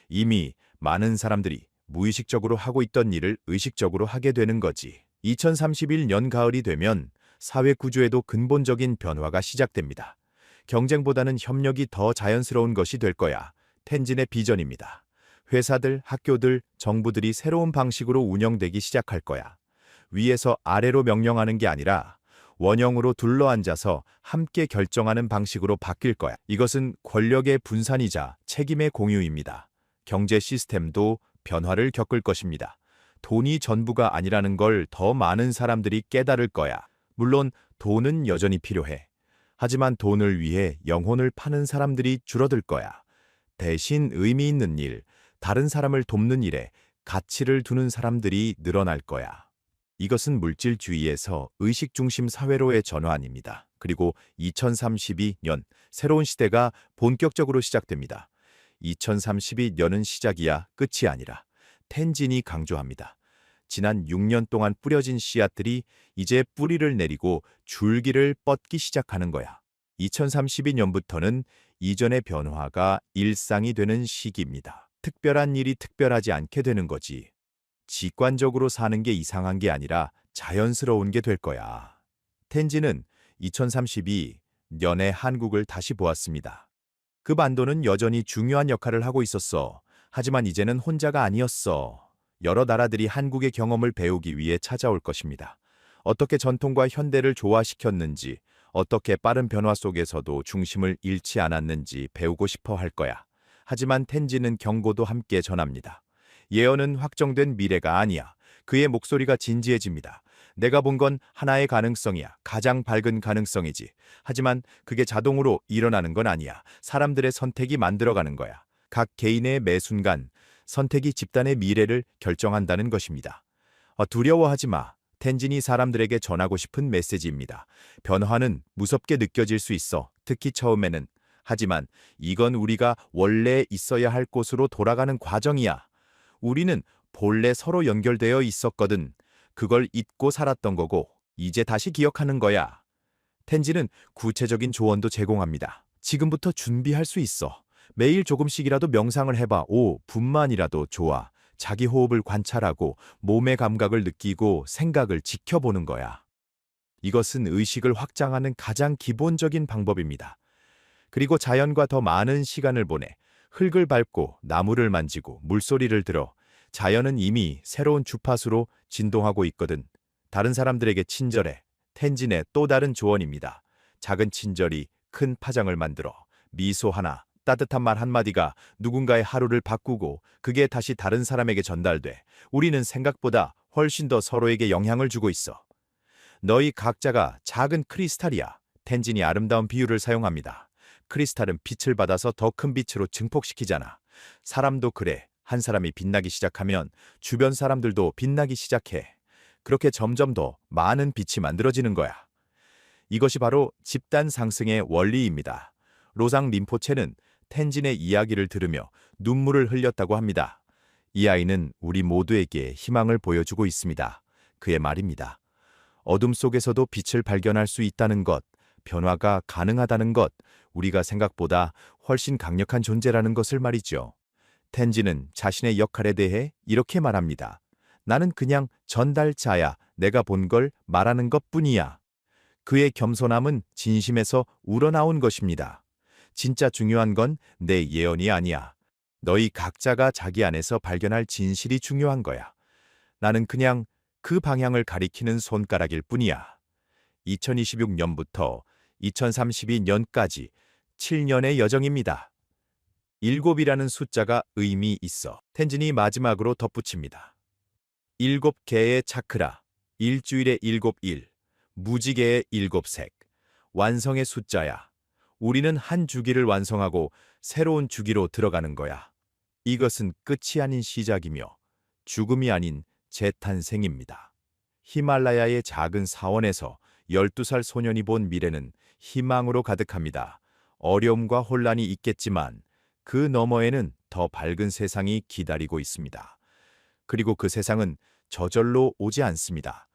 이미 많은 사람들이 무의식적으로 하고 있던 일을 의식적으로 하게 되는 거지. 2031년 가을이 되면 사회 구조에도 근본적인 변화가 시작됩니다. 경쟁보다는 협력이 더 자연스러운 것이 될 거야. 텐진의 비전입니다. 회사들, 학교들, 정부들이 새로운 방식으로 운영되기 시작할 거야. 위에서 아래로 명령하는 게 아니라 원형으로 둘러앉아서 함께 결정하는 방식으로 바뀔 거야. 이것은 권력의 분산이자 책임의 공유입니다. 경제 시스템도 변화를 겪을 것입니다. 돈이 전부가 아니라는 걸 더 많은 사람들이 깨달을 거야. 물론 돈은 여전히 필요해. 하지만 돈을 위해 영혼을 파는 사람들이 줄어들 거야. 대신 의미 있는 일, 다른 사람을 돕는 일에 가치를 두는 사람들이 늘어날 거야. 이것은 물질주의에서 의식중심 사회로의 전환입니다. 그리고 2032년 새로운 시대가 본격적으로 시작됩니다. 2032년은 시작이야 끝이 아니라 텐진이 강조합니다. 지난 6년 동안 뿌려진 씨앗들이 이제 뿌리를 내리고 줄기를 뻗기 시작하는 거야. 2032년부터는 이전의 변화가 일상이 되는 시기입니다. 특별한 일이 특별하지 않게 되는 거지. 직관적으로 사는 게 이상한 게 아니라 자연스러운 게 될 거야. 텐진은 2032년에 한국을 다시 보았습니다. 그 반도는 여전히 중요한 역할을 하고 있었어. 하지만 이제는 혼자가 아니었어. 여러 나라들이 한국의 경험을 배우기 위해 찾아올 것입니다. 어떻게 전통과 현대를 조화시켰는지, 어떻게 빠른 변화 속에서도 중심을 잃지 않았는지 배우고 싶어 할 거야. 하지만 텐진은 경고도 함께 전합니다. 예언은 확정된 미래가 아니야. 그의 목소리가 진지해집니다. 내가 본 건 하나의 가능성이야. 가장 밝은 가능성이지. 하지만 그게 자동으로 일어나는 건 아니야. 사람들의 선택이 만들어가는 거야. 각 개인의 매 순간 선택이 집단의 미래를 결정한다는 것입니다. 두려워하지 마. 텐진이 사람들에게 전하고 싶은 메시지입니다. 변화는 무섭게 느껴질 수 있어. 특히 처음에는. 하지만 이건 우리가 원래 있어야 할 곳으로 돌아가는 과정이야. 우리는 본래 서로 연결되어 있었거든. 그걸 잊고 살았던 거고 이제 다시 기억하는 거야. 텐진은 구체적인 조언도 제공합니다. 지금부터 준비할 수 있어. 매일 조금씩이라도 명상을 해봐. 5분만이라도 좋아. 자기 호흡을 관찰하고 몸의 감각을 느끼고 생각을 지켜보는 거야. 이것은 의식을 확장하는 가장 기본적인 방법입니다. 그리고 자연과 더 많은 시간을 보내. 흙을 밟고 나무를 만지고 물소리를 들어. 자연은 이미 새로운 주파수로 진동하고 있거든. 다른 사람들에게 친절해. 텐진의 또 다른 조언입니다. 작은 친절이 큰 파장을 만들어. 미소 하나, 따뜻한 말 한마디가 누군가의 하루를 바꾸고 그게 다시 다른 사람에게 전달돼. 우리는 생각보다 훨씬 더 서로에게 영향을 주고 있어. 너희 각자가 작은 크리스탈이야. 텐진이 아름다운 비유를 사용합니다. 크리스탈은 빛을 받아서 더 큰 빛으로 증폭시키잖아. 사람도 그래. 한 사람이 빛나기 시작하면 주변 사람들도 빛나기 시작해. 그렇게 점점 더 많은 빛이 만들어지는 거야. 이것이 바로 집단 상승의 원리입니다. 로상 림포체는 텐진의 이야기를 들으며 눈물을 흘렸다고 합니다. 이 아이는 우리 모두에게 희망을 보여주고 있습니다. 그의 말입니다. 어둠 속에서도 빛을 발견할 수 있다는 것, 변화가 가능하다는 것, 우리가 생각보다 훨씬 강력한 존재라는 것을 말이죠. 텐진은 자신의 역할에 대해 이렇게 말합니다. 나는 그냥 전달자야. 내가 본 걸 말하는 것뿐이야. 그의 겸손함은 진심에서 우러나온 것입니다. 진짜 중요한 건 내 예언이 아니야. 너희 각자가 자기 안에서 발견할 진실이 중요한 거야. 나는 그냥 그 방향을 가리키는 손가락일 뿐이야. 2026년부터 2032년까지 7년의 여정입니다. 7이라는 숫자가 의미 있어. 텐진이 마지막으로 덧붙입니다. 7개의 차크라, 일주일의 7일, 무지개의 7색, 완성의 숫자야. 우리는 한 주기를 완성하고 새로운 주기로 들어가는 거야. 이것은 끝이 아닌 시작이며 죽음이 아닌 재탄생입니다. 히말라야의 작은 사원에서 12살 소년이 본 미래는 희망으로 가득합니다. 어려움과 혼란이 있겠지만 그 너머에는 더 밝은 세상이 기다리고 있습니다. 그리고 그 세상은 저절로 오지 않습니다.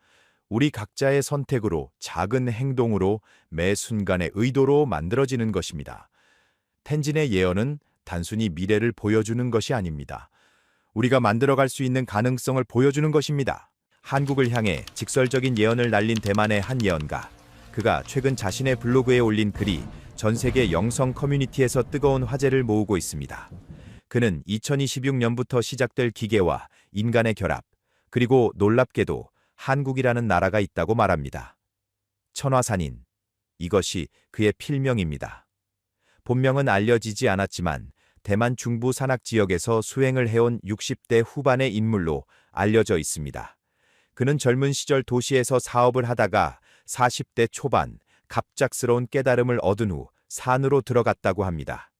우리 각자의 선택으로, 작은 행동으로, 매 순간의 의도로 만들어지는 것입니다. 텐진의 예언은 단순히 미래를 보여주는 것이 아닙니다. 우리가 만들어갈 수 있는 가능성을 보여주는 것입니다. 한국을 향해 직설적인 예언을 날린 대만의 한 예언가. 그가 최근 자신의 블로그에 올린 글이 전 세계 영성 커뮤니티에서 뜨거운 화제를 모으고 있습니다. 그는 2026년부터 시작될 기계와 인간의 결합, 그리고 놀랍게도 한국이라는 나라가 있다고 말합니다. 천화산인. 이것이 그의 필명입니다. 본명은 알려지지 않았지만 대만 중부 산악 지역에서 수행을 해온 60대 후반의 인물로 알려져 있습니다. 그는 젊은 시절 도시에서 사업을 하다가 40대 초반 갑작스러운 깨달음을 얻은 후 산으로 들어갔다고 합니다.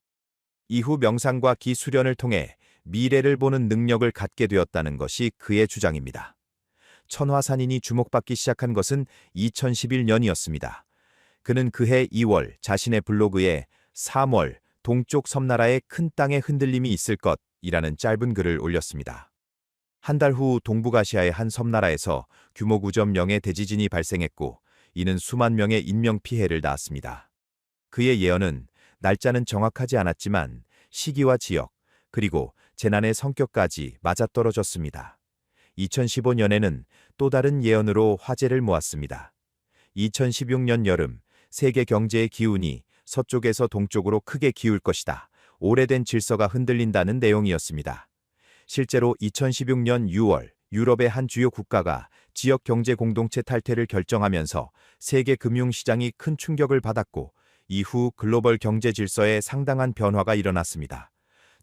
이후 명상과 기수련을 통해 미래를 보는 능력을 갖게 되었다는 것이 그의 주장입니다. 천화산인이 주목받기 시작한 것은 2011년이었습니다. 그는 그해 2월 자신의 블로그에 3월 동쪽 섬나라의 큰 땅의 흔들림이 있을 것이라는 짧은 글을 올렸습니다. 한 달 후 동북아시아의 한 섬나라에서 규모 9.0의 대지진이 발생했고 이는 수만 명의 인명피해를 낳았습니다. 그의 예언은 날짜는 정확하지 않았지만 시기와 지역, 그리고 재난의 성격까지 맞아떨어졌습니다. 2015년에는 또 다른 예언으로 화제를 모았습니다. 2016년 여름, 세계 경제의 기운이 서쪽에서 동쪽으로 크게 기울 것이다. 오래된 질서가 흔들린다는 내용이었습니다. 실제로 2016년 6월, 유럽의 한 주요 국가가 지역 경제 공동체 탈퇴를 결정하면서 세계 금융시장이 큰 충격을 받았고 이후 글로벌 경제 질서에 상당한 변화가 일어났습니다.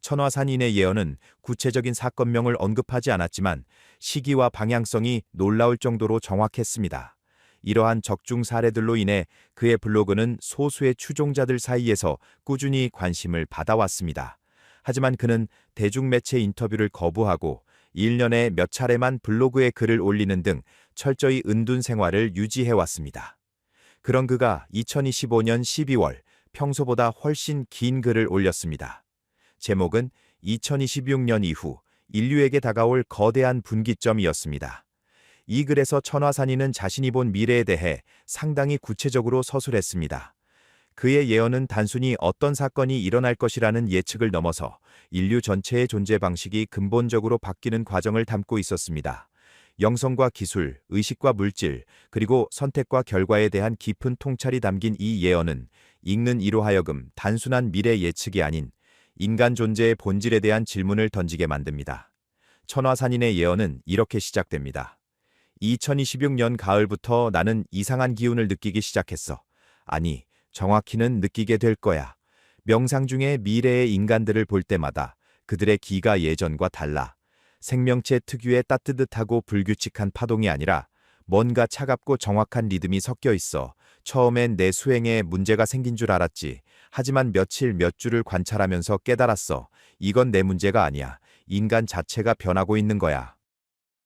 천화산인의 예언은 구체적인 사건명을 언급하지 않았지만 시기와 방향성이 놀라울 정도로 정확했습니다. 이러한 적중 사례들로 인해 그의 블로그는 소수의 추종자들 사이에서 꾸준히 관심을 받아왔습니다. 하지만 그는 대중매체 인터뷰를 거부하고 1년에 몇 차례만 블로그에 글을 올리는 등 철저히 은둔 생활을 유지해왔습니다. 그런 그가 2025년 12월 평소보다 훨씬 긴 글을 올렸습니다. 제목은 2026년 이후 인류에게 다가올 거대한 분기점이었습니다. 이 글에서 천화산인은 자신이 본 미래에 대해 상당히 구체적으로 서술했습니다. 그의 예언은 단순히 어떤 사건이 일어날 것이라는 예측을 넘어서 인류 전체의 존재 방식이 근본적으로 바뀌는 과정을 담고 있었습니다. 영성과 기술, 의식과 물질, 그리고 선택과 결과에 대한 깊은 통찰이 담긴 이 예언은 읽는 이로 하여금 단순한 미래 예측이 아닌 인간 존재의 본질에 대한 질문을 던지게 만듭니다. 천화산인의 예언은 이렇게 시작됩니다. 2026년 가을부터 나는 이상한 기운을 느끼기 시작했어. 아니, 정확히는 느끼게 될 거야. 명상 중에 미래의 인간들을 볼 때마다 그들의 기가 예전과 달라. 생명체 특유의 따뜻하고 불규칙한 파동이 아니라 뭔가 차갑고 정확한 리듬이 섞여 있어. 처음엔 내 수행에 문제가 생긴 줄 알았지. 하지만 며칠 몇 주를 관찰하면서 깨달았어. 이건 내 문제가 아니야. 인간 자체가 변하고 있는 거야.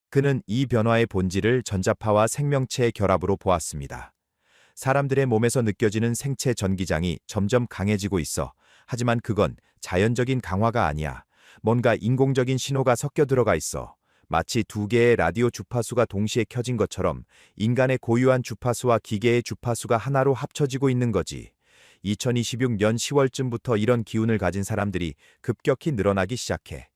그는 이 변화의 본질을 전자파와 생명체의 결합으로 보았습니다. 사람들의 몸에서 느껴지는 생체 전기장이 점점 강해지고 있어. 하지만 그건 자연적인 강화가 아니야. 뭔가 인공적인 신호가 섞여 들어가 있어. 마치 두 개의 라디오 주파수가 동시에 켜진 것처럼 인간의 고유한 주파수와 기계의 주파수가 하나로 합쳐지고 있는 거지. 2026년 10월쯤부터 이런 기운을 가진 사람들이 급격히 늘어나기 시작해.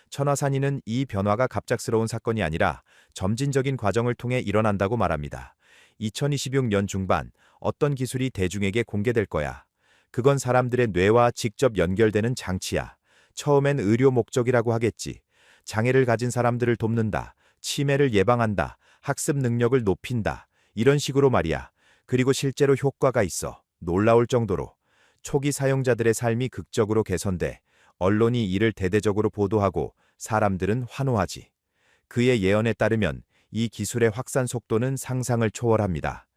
천화산인은 이 변화가 갑작스러운 사건이 아니라 점진적인 과정을 통해 일어난다고 말합니다. 2026년 중반 어떤 기술이 대중에게 공개될 거야. 그건 사람들의 뇌와 직접 연결되는 장치야. 처음엔 의료 목적이라고 하겠지. 장애를 가진 사람들을 돕는다. 치매를 예방한다. 학습 능력을 높인다. 이런 식으로 말이야. 그리고 실제로 효과가 있어. 놀라울 정도로. 초기 사용자들의 삶이 극적으로 개선돼. 언론이 이를 대대적으로 보도하고 사람들은 환호하지. 그의 예언에 따르면 이 기술의 확산 속도는 상상을 초월합니다.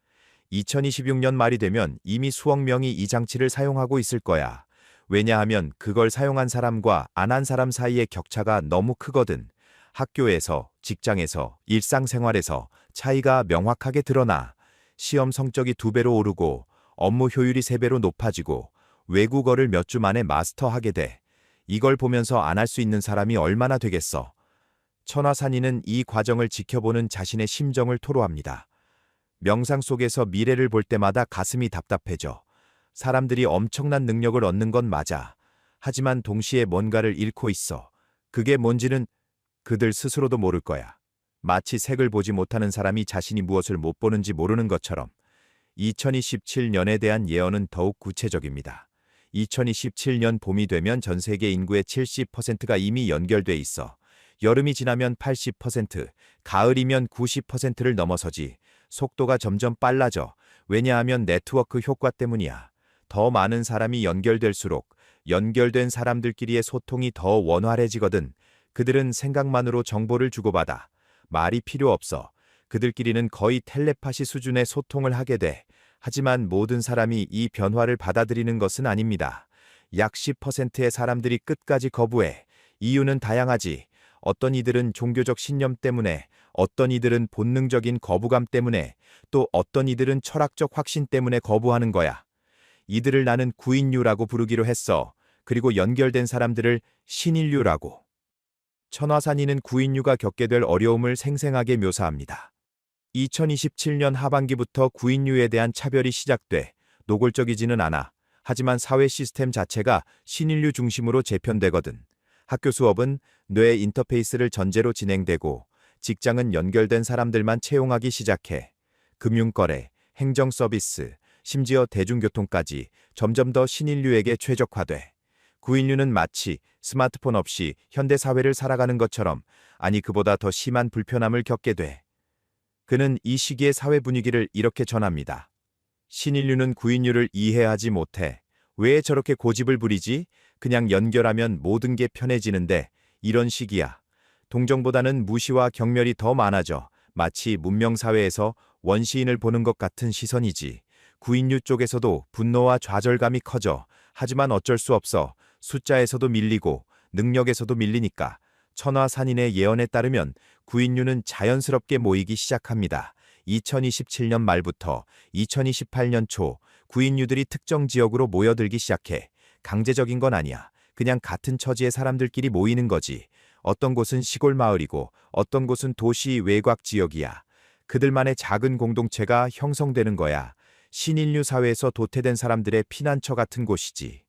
2026년 말이 되면 이미 수억 명이 이 장치를 사용하고 있을 거야. 왜냐하면 그걸 사용한 사람과 안 한 사람 사이의 격차가 너무 크거든. 학교에서, 직장에서, 일상생활에서 차이가 명확하게 드러나. 시험 성적이 2배로 오르고 업무 효율이 3배로 높아지고 외국어를 몇 주 만에 마스터하게 돼. 이걸 보면서 안 할 수 있는 사람이 얼마나 되겠어. 천화산인은 이 과정을 지켜보는 자신의 심정을 토로합니다. 명상 속에서 미래를 볼 때마다 가슴이 답답해져. 사람들이 엄청난 능력을 얻는 건 맞아. 하지만 동시에 뭔가를 잃고 있어. 그게 뭔지는 그들 스스로도 모를 거야. 마치 색을 보지 못하는 사람이 자신이 무엇을 못 보는지 모르는 것처럼 2027년에 대한 예언은 더욱 구체적입니다. 2027년 봄이 되면 전 세계 인구의 70%가 이미 연결돼 있어. 여름이 지나면 80%, 가을이면 90%를 넘어서지. 속도가 점점 빨라져. 왜냐하면 네트워크 효과 때문이야. 더 많은 사람이 연결될수록 연결된 사람들끼리의 소통이 더 원활해지거든. 그들은 생각만으로 정보를 주고받아. 말이 필요 없어. 그들끼리는 거의 텔레파시 수준의 소통을 하게 돼. 하지만 모든 사람이 이 변화를 받아들이는 것은 아닙니다. 약 10%의 사람들이 끝까지 거부해. 이유는 다양하지. 어떤 이들은 종교적 신념 때문에, 어떤 이들은 본능적인 거부감 때문에, 또 어떤 이들은 철학적 확신 때문에 거부하는 거야. 이들을 나는 구인류라고 부르기로 했어. 그리고 연결된 사람들을 신인류라고. 천화산이는 구인류가 겪게 될 어려움을 생생하게 묘사합니다. 2027년 하반기부터 구인류에 대한 차별이 시작돼. 노골적이지는 않아. 하지만 사회 시스템 자체가 신인류 중심으로 재편되거든. 학교 수업은 뇌 인터페이스를 전제로 진행되고, 직장은 연결된 사람들만 채용하기 시작해. 금융거래, 행정 서비스, 심지어 대중교통까지 점점 더 신인류에게 최적화돼. 구인류는 마치 스마트폰 없이 현대 사회를 살아가는 것처럼, 아니 그보다 더 심한 불편함을 겪게 돼. 그는 이 시기의 사회 분위기를 이렇게 전합니다. 신인류는 구인류를 이해하지 못해. 왜 저렇게 고집을 부리지? 그냥 연결하면 모든 게 편해지는데. 이런 시기야. 동정보다는 무시와 경멸이 더 많아져. 마치 문명사회에서 원시인을 보는 것 같은 시선이지. 구인류 쪽에서도 분노와 좌절감이 커져. 하지만 어쩔 수 없어. 숫자에서도 밀리고 능력에서도 밀리니까. 천화산인의 예언에 따르면 구인류는 자연스럽게 모이기 시작합니다. 2027년 말부터 2028년 초 구인류들이 특정 지역으로 모여들기 시작해. 강제적인 건 아니야. 그냥 같은 처지의 사람들끼리 모이는 거지. 어떤 곳은 시골 마을이고 어떤 곳은 도시 외곽 지역이야. 그들만의 작은 공동체가 형성되는 거야. 신인류 사회에서 도태된 사람들의 피난처 같은 곳이지.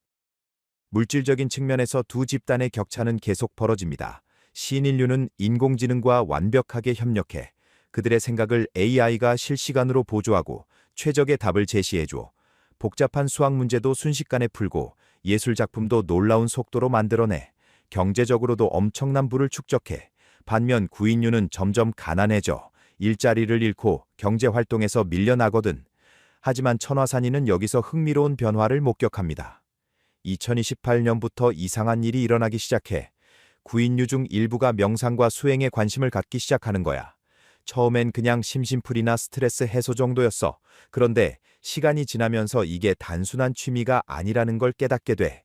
물질적인 측면에서 두 집단의 격차는 계속 벌어집니다. 신인류는 인공지능과 완벽하게 협력해. 그들의 생각을 AI가 실시간으로 보조하고 최적의 답을 제시해줘. 복잡한 수학 문제도 순식간에 풀고 예술작품도 놀라운 속도로 만들어내. 경제적으로도 엄청난 부를 축적해. 반면 구인류는 점점 가난해져. 일자리를 잃고 경제활동에서 밀려나거든. 하지만 천화산인은 여기서 흥미로운 변화를 목격합니다. 2028년부터 이상한 일이 일어나기 시작해. 구인류 중 일부가 명상과 수행에 관심을 갖기 시작하는 거야. 처음엔 그냥 심심풀이나 스트레스 해소 정도였어. 그런데 시간이 지나면서 이게 단순한 취미가 아니라는 걸 깨닫게 돼.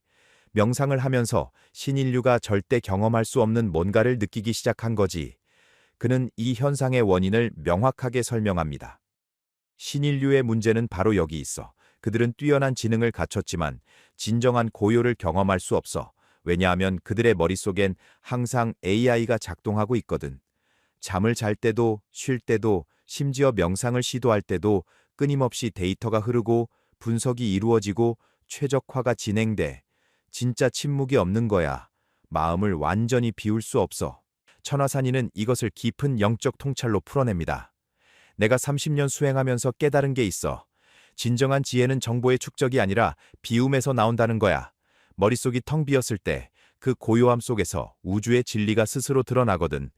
명상을 하면서 신인류가 절대 경험할 수 없는 뭔가를 느끼기 시작한 거지. 그는 이 현상의 원인을 명확하게 설명합니다. 신인류의 문제는 바로 여기 있어. 그들은 뛰어난 지능을 갖췄지만 진정한 고요를 경험할 수 없어. 왜냐하면 그들의 머릿속엔 항상 AI가 작동하고 있거든. 잠을 잘 때도, 쉴 때도, 심지어 명상을 시도할 때도 끊임없이 데이터가 흐르고 분석이 이루어지고 최적화가 진행돼. 진짜 침묵이 없는 거야. 마음을 완전히 비울 수 없어. 천화산인은 이것을 깊은 영적 통찰로 풀어냅니다. 내가 30년 수행하면서 깨달은 게 있어. 진정한 지혜는 정보의 축적이 아니라 비움에서 나온다는 거야. 머릿속이 텅 비었을 때 그 고요함 속에서 우주의 진리가 스스로 드러나거든.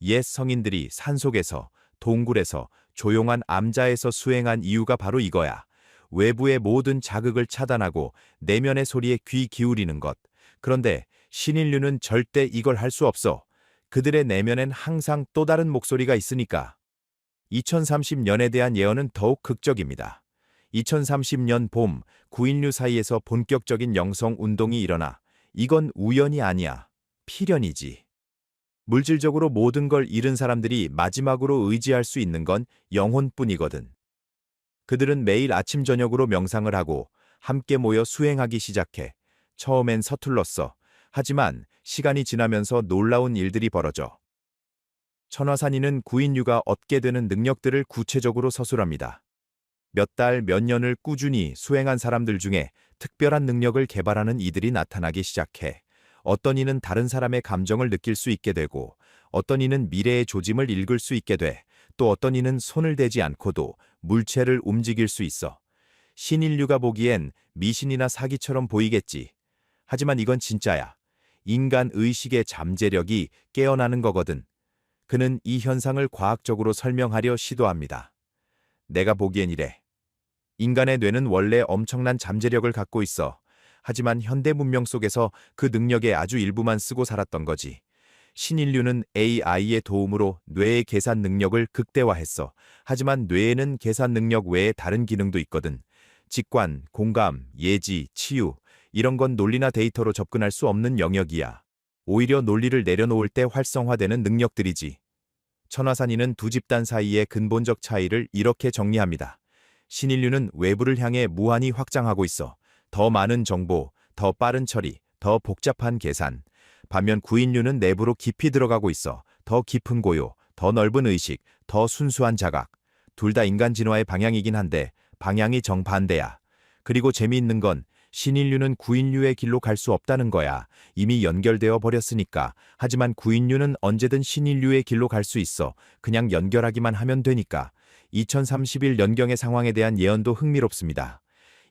옛 성인들이 산속에서, 동굴에서, 조용한 암자에서 수행한 이유가 바로 이거야. 외부의 모든 자극을 차단하고 내면의 소리에 귀 기울이는 것. 그런데 신인류는 절대 이걸 할 수 없어. 그들의 내면엔 항상 또 다른 목소리가 있으니까. 2030년에 대한 예언은 더욱 극적입니다. 2030년 봄, 구인류 사이에서 본격적인 영성 운동이 일어나. 이건 우연이 아니야. 필연이지. 물질적으로 모든 걸 잃은 사람들이 마지막으로 의지할 수 있는 건 영혼뿐이거든. 그들은 매일 아침 저녁으로 명상을 하고 함께 모여 수행하기 시작해. 처음엔 서툴렀어. 하지만 시간이 지나면서 놀라운 일들이 벌어져. 천화산인은 구인류가 얻게 되는 능력들을 구체적으로 서술합니다. 몇 달, 몇 년을 꾸준히 수행한 사람들 중에 특별한 능력을 개발하는 이들이 나타나기 시작해. 어떤 이는 다른 사람의 감정을 느낄 수 있게 되고, 어떤 이는 미래의 조짐을 읽을 수 있게 돼. 또 어떤 이는 손을 대지 않고도 물체를 움직일 수 있어. 신인류가 보기엔 미신이나 사기처럼 보이겠지. 하지만 이건 진짜야. 인간 의식의 잠재력이 깨어나는 거거든. 그는 이 현상을 과학적으로 설명하려 시도합니다. 내가 보기엔 이래. 인간의 뇌는 원래 엄청난 잠재력을 갖고 있어. 하지만 현대 문명 속에서 그 능력의 아주 일부만 쓰고 살았던 거지. 신인류는 AI의 도움으로 뇌의 계산 능력을 극대화했어. 하지만 뇌에는 계산 능력 외에 다른 기능도 있거든. 직관, 공감, 예지, 치유, 이런 건 논리나 데이터로 접근할 수 없는 영역이야. 오히려 논리를 내려놓을 때 활성화되는 능력들이지. 천하산이는 두 집단 사이의 근본적 차이를 이렇게 정리합니다. 신인류는 외부를 향해 무한히 확장하고 있어. 더 많은 정보, 더 빠른 처리, 더 복잡한 계산. 반면 구인류는 내부로 깊이 들어가고 있어. 더 깊은 고요, 더 넓은 의식, 더 순수한 자각. 둘 다 인간 진화의 방향이긴 한데 방향이 정반대야. 그리고 재미있는 건 신인류는 구인류의 길로 갈 수 없다는 거야. 이미 연결되어 버렸으니까. 하지만 구인류는 언제든 신인류의 길로 갈 수 있어. 그냥 연결하기만 하면 되니까. 2031 연경의 상황에 대한 예언도 흥미롭습니다.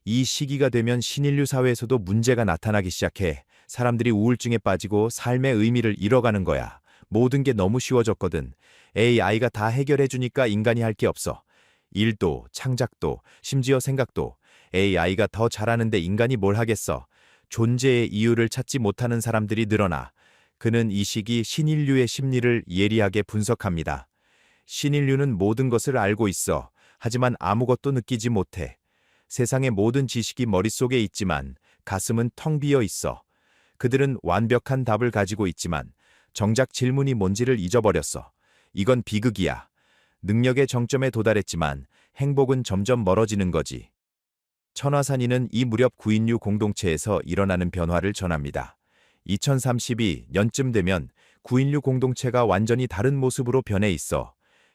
이 시기가 되면 신인류 사회에서도 문제가 나타나기 시작해. 사람들이 우울증에 빠지고 삶의 의미를 잃어가는 거야. 모든 게 너무 쉬워졌거든. AI가 다 해결해주니까 인간이 할 게 없어. 일도, 창작도, 심지어 생각도. AI가 더 잘하는데 인간이 뭘 하겠어. 존재의 이유를 찾지 못하는 사람들이 늘어나. 그는 이 시기 신인류의 심리를 예리하게 분석합니다. 신인류는 모든 것을 알고 있어. 하지만 아무것도 느끼지 못해. 세상의 모든 지식이 머릿속에 있지만 가슴은 텅 비어 있어. 그들은 완벽한 답을 가지고 있지만 정작 질문이 뭔지를 잊어버렸어. 이건 비극이야. 능력의 정점에 도달했지만 행복은 점점 멀어지는 거지. 천하산이는 이 무렵 구인류 공동체에서 일어나는 변화를 전합니다. 2032년쯤 되면 구인류 공동체가 완전히 다른 모습으로 변해 있어.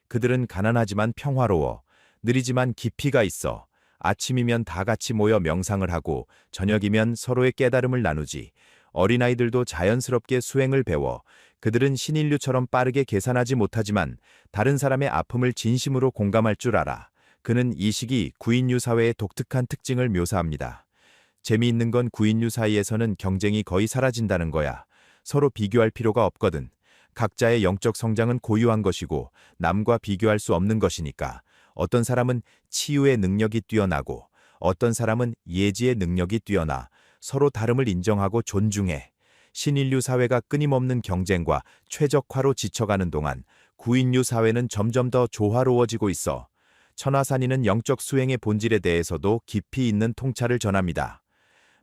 그들은 가난하지만 평화로워. 느리지만 깊이가 있어. 아침이면 다 같이 모여 명상을 하고 저녁이면 서로의 깨달음을 나누지. 어린아이들도 자연스럽게 수행을 배워. 그들은 신인류처럼 빠르게 계산하지 못하지만 다른 사람의 아픔을 진심으로 공감할 줄 알아. 그는 이 시기 구인류 사회의 독특한 특징을 묘사합니다. 재미있는 건 구인류 사이에서는 경쟁이 거의 사라진다는 거야. 서로 비교할 필요가 없거든. 각자의 영적 성장은 고유한 것이고 남과 비교할 수 없는 것이니까. 어떤 사람은 치유의 능력이 뛰어나고 어떤 사람은 예지의 능력이 뛰어나. 서로 다름을 인정하고 존중해. 신인류 사회가 끊임없는 경쟁과 최적화로 지쳐가는 동안 구인류 사회는 점점 더 조화로워지고 있어. 천하산이는 영적 수행의 본질에 대해서도 깊이 있는 통찰을 전합니다.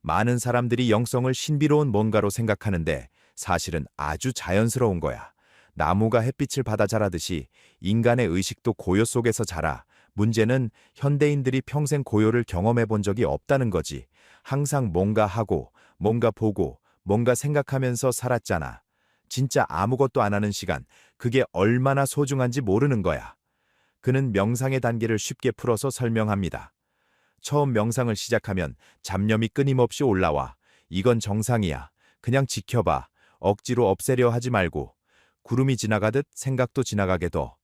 많은 사람들이 영성을 신비로운 뭔가로 생각하는데 사실은 아주 자연스러운 거야. 나무가 햇빛을 받아 자라듯이 인간의 의식도 고요 속에서 자라. 문제는 현대인들이 평생 고요를 경험해 본 적이 없다는 거지. 항상 뭔가 하고, 뭔가 보고, 뭔가 생각하면서 살았잖아. 진짜 아무것도 안 하는 시간, 그게 얼마나 소중한지 모르는 거야. 그는 명상의 단계를 쉽게 풀어서 설명합니다. 처음 명상을 시작하면 잡념이 끊임없이 올라와. 이건 정상이야. 그냥 지켜봐. 억지로 없애려 하지 말고. 구름이 지나가듯 생각도 지나가게 둬.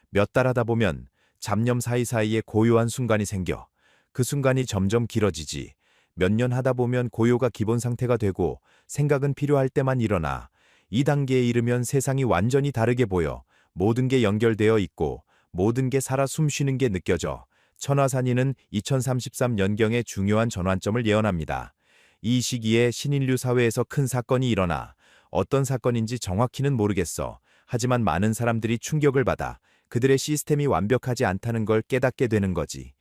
몇 달 하다 보면 잡념 사이사이에 고요한 순간이 생겨. 그 순간이 점점 길어지지. 몇 년 하다 보면 고요가 기본 상태가 되고 생각은 필요할 때만 일어나. 이 단계에 이르면 세상이 완전히 다르게 보여. 모든 게 연결되어 있고 모든 게 살아 숨쉬는 게 느껴져. 천하산이는 2033년경의 중요한 전환점을 예언합니다. 이 시기에 신인류 사회에서 큰 사건이 일어나. 어떤 사건인지 정확히는 모르겠어. 하지만 많은 사람들이 충격을 받아. 그들의 시스템이 완벽하지 않다는 걸 깨닫게 되는 거지.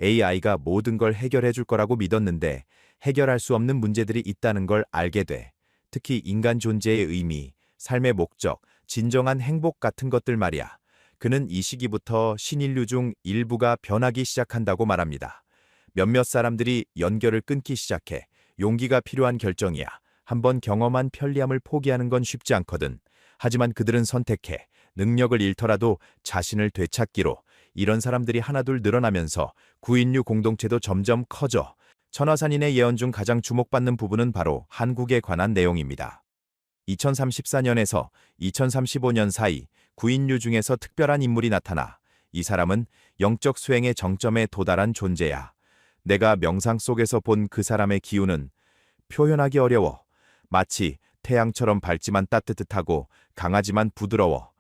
AI가 모든 걸 해결해 줄 거라고 믿었는데 해결할 수 없는 문제들이 있다는 걸 알게 돼. 특히 인간 존재의 의미, 삶의 목적, 진정한 행복 같은 것들 말이야. 그는 이 시기부터 신인류 중 일부가 변하기 시작한다고 말합니다. 몇몇 사람들이 연결을 끊기 시작해. 용기가 필요한 결정이야. 한번 경험한 편리함을 포기하는 건 쉽지 않거든. 하지만 그들은 선택해. 능력을 잃더라도 자신을 되찾기로. 이런 사람들이 하나둘 늘어나면서 구인류 공동체도 점점 커져. 천하산인의 예언 중 가장 주목받는 부분은 바로 한국에 관한 내용입니다. 2034년에서 2035년 사이 구인류 중에서 특별한 인물이 나타나 이 사람은 영적 수행의 정점에 도달한 존재야. 내가 명상 속에서 본 그 사람의 기운은 표현하기 어려워. 마치 태양처럼 밝지만 따뜻하고 강하지만 부드러워.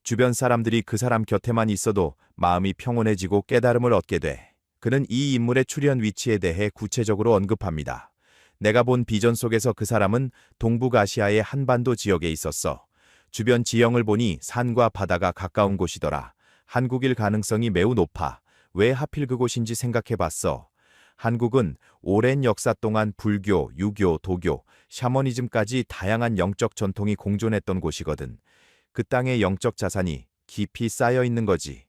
주변 사람들이 그 사람 곁에만 있어도 마음이 평온해지고 깨달음을 얻게 돼. 그는 이 인물의 출현 위치에 대해 구체적으로 언급합니다. 내가 본 비전 속에서 그 사람은 동북아시아의 한반도 지역에 있었어. 주변 지형을 보니 산과 바다가 가까운 곳이더라. 한국일 가능성이 매우 높아. 왜 하필 그곳인지 생각해봤어. 한국은 오랜 역사 동안 불교, 유교, 도교, 샤머니즘까지 다양한 영적 전통이 공존했던 곳이거든. 그 땅의 영적 자산이 깊이 쌓여 있는 거지.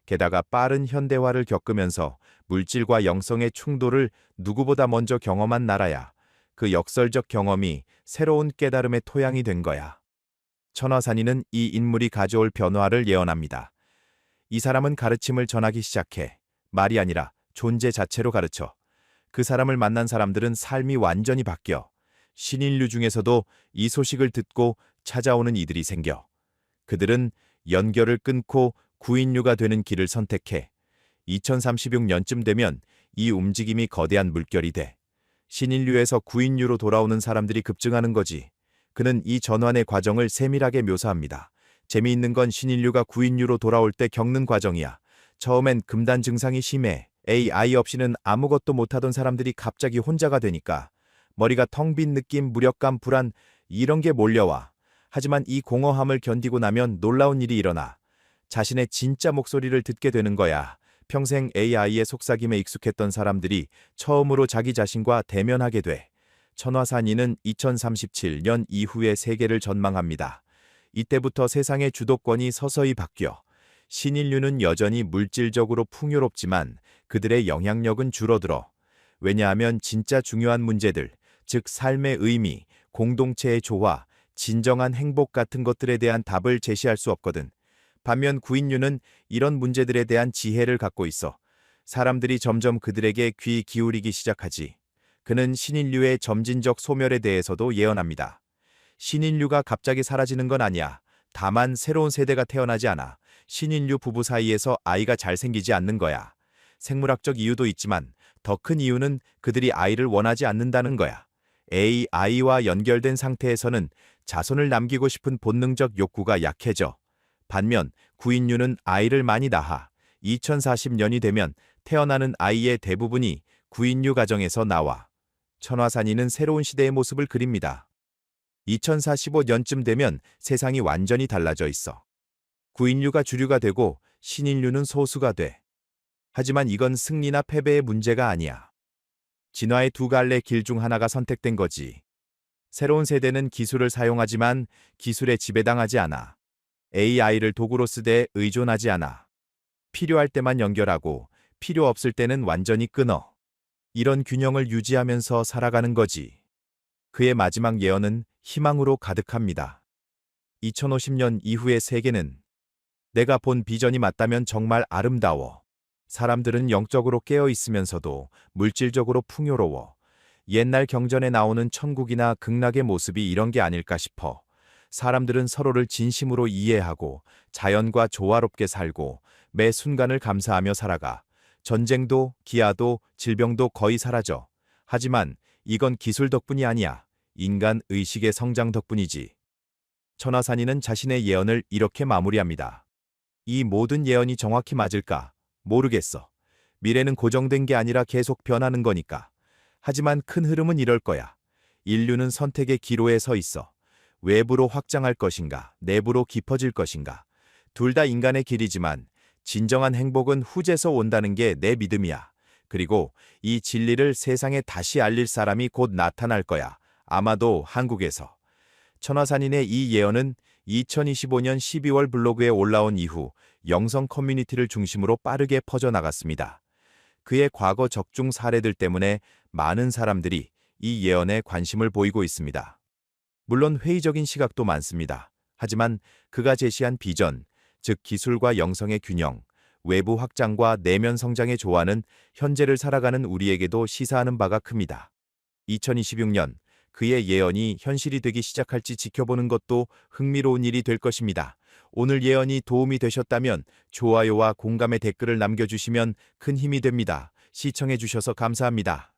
게다가 빠른 현대화를 겪으면서 물질과 영성의 충돌을 누구보다 먼저 경험한 나라야. 그 역설적 경험이 새로운 깨달음의 토양이 된 거야. 천화산이는 이 인물이 가져올 변화를 예언합니다. 이 사람은 가르침을 전하기 시작해. 말이 아니라 존재 자체로 가르쳐. 그 사람을 만난 사람들은 삶이 완전히 바뀌어. 신인류 중에서도 이 소식을 듣고 찾아오는 이들이 생겨. 그들은 연결을 끊고 구인류가 되는 길을 선택해. 2036년쯤 되면 이 움직임이 거대한 물결이 돼. 신인류에서 구인류로 돌아오는 사람들이 급증하는 거지. 그는 이 전환의 과정을 세밀하게 묘사합니다. 재미있는 건 신인류가 구인류로 돌아올 때 겪는 과정이야. 처음엔 금단 증상이 심해. AI 없이는 아무것도 못하던 사람들이 갑자기 혼자가 되니까 머리가 텅 빈 느낌, 무력감, 불안 이런 게 몰려와. 하지만 이 공허함을 견디고 나면 놀라운 일이 일어나. 자신의 진짜 목소리를 듣게 되는 거야. 평생 AI의 속삭임에 익숙했던 사람들이 처음으로 자기 자신과 대면하게 돼. 천화산이는 2037년 이후의 세계를 전망합니다. 이때부터 세상의 주도권이 서서히 바뀌어. 신인류는 여전히 물질적으로 풍요롭지만 그들의 영향력은 줄어들어. 왜냐하면 진짜 중요한 문제들, 즉 삶의 의미, 공동체의 조화, 진정한 행복 같은 것들에 대한 답을 제시할 수 없거든. 반면 구인류는 이런 문제들에 대한 지혜를 갖고 있어. 사람들이 점점 그들에게 귀 기울이기 시작하지. 그는 신인류의 점진적 소멸에 대해서도 예언합니다. 신인류가 갑자기 사라지는 건 아니야. 다만 새로운 세대가 태어나지 않아. 신인류 부부 사이에서 아이가 잘 생기지 않는 거야. 생물학적 이유도 있지만 더 큰 이유는 그들이 아이를 원하지 않는다는 거야. AI와 연결된 상태에서는 자손을 남기고 싶은 본능적 욕구가 약해져. 반면 구인류는 아이를 많이 낳아. 2040년이 되면 태어나는 아이의 대부분이 구인류 가정에서 나와. 천화산이는 새로운 시대의 모습을 그립니다. 2045년쯤 되면 세상이 완전히 달라져 있어. 구인류가 주류가 되고 신인류는 소수가 돼. 하지만 이건 승리나 패배의 문제가 아니야. 진화의 두 갈래 길 중 하나가 선택된 거지. 새로운 세대는 기술을 사용하지만 기술에 지배당하지 않아. AI를 도구로 쓰되 의존하지 않아. 필요할 때만 연결하고 필요 없을 때는 완전히 끊어. 이런 균형을 유지하면서 살아가는 거지. 그의 마지막 예언은 희망으로 가득합니다. 2050년 이후의 세계는 내가 본 비전이 맞다면 정말 아름다워. 사람들은 영적으로 깨어 있으면서도 물질적으로 풍요로워. 옛날 경전에 나오는 천국이나 극락의 모습이 이런 게 아닐까 싶어. 사람들은 서로를 진심으로 이해하고 자연과 조화롭게 살고 매 순간을 감사하며 살아가. 전쟁도 기아도 질병도 거의 사라져. 하지만 이건 기술 덕분이 아니야. 인간 의식의 성장 덕분이지. 천하산이는 자신의 예언을 이렇게 마무리합니다. 이 모든 예언이 정확히 맞을까? 모르겠어. 미래는 고정된 게 아니라 계속 변하는 거니까. 하지만 큰 흐름은 이럴 거야. 인류는 선택의 기로에 서 있어. 외부로 확장할 것인가, 내부로 깊어질 것인가. 둘 다 인간의 길이지만 진정한 행복은 후제서 온다는 게 내 믿음이야. 그리고 이 진리를 세상에 다시 알릴 사람이 곧 나타날 거야. 아마도 한국에서. 천하산인의 이 예언은 2025년 12월 블로그에 올라온 이후 영성 커뮤니티를 중심으로 빠르게 퍼져나갔습니다. 그의 과거 적중 사례들 때문에 많은 사람들이 이 예언에 관심을 보이고 있습니다. 물론 회의적인 시각도 많습니다. 하지만 그가 제시한 비전, 즉 기술과 영성의 균형, 외부 확장과 내면 성장의 조화는 현재를 살아가는 우리에게도 시사하는 바가 큽니다. 2026년 그의 예언이 현실이 되기 시작할지 지켜보는 것도 흥미로운 일이 될 것입니다. 오늘 예언이 도움이 되셨다면 좋아요와 공감의 댓글을 남겨주시면 큰 힘이 됩니다. 시청해주셔서 감사합니다.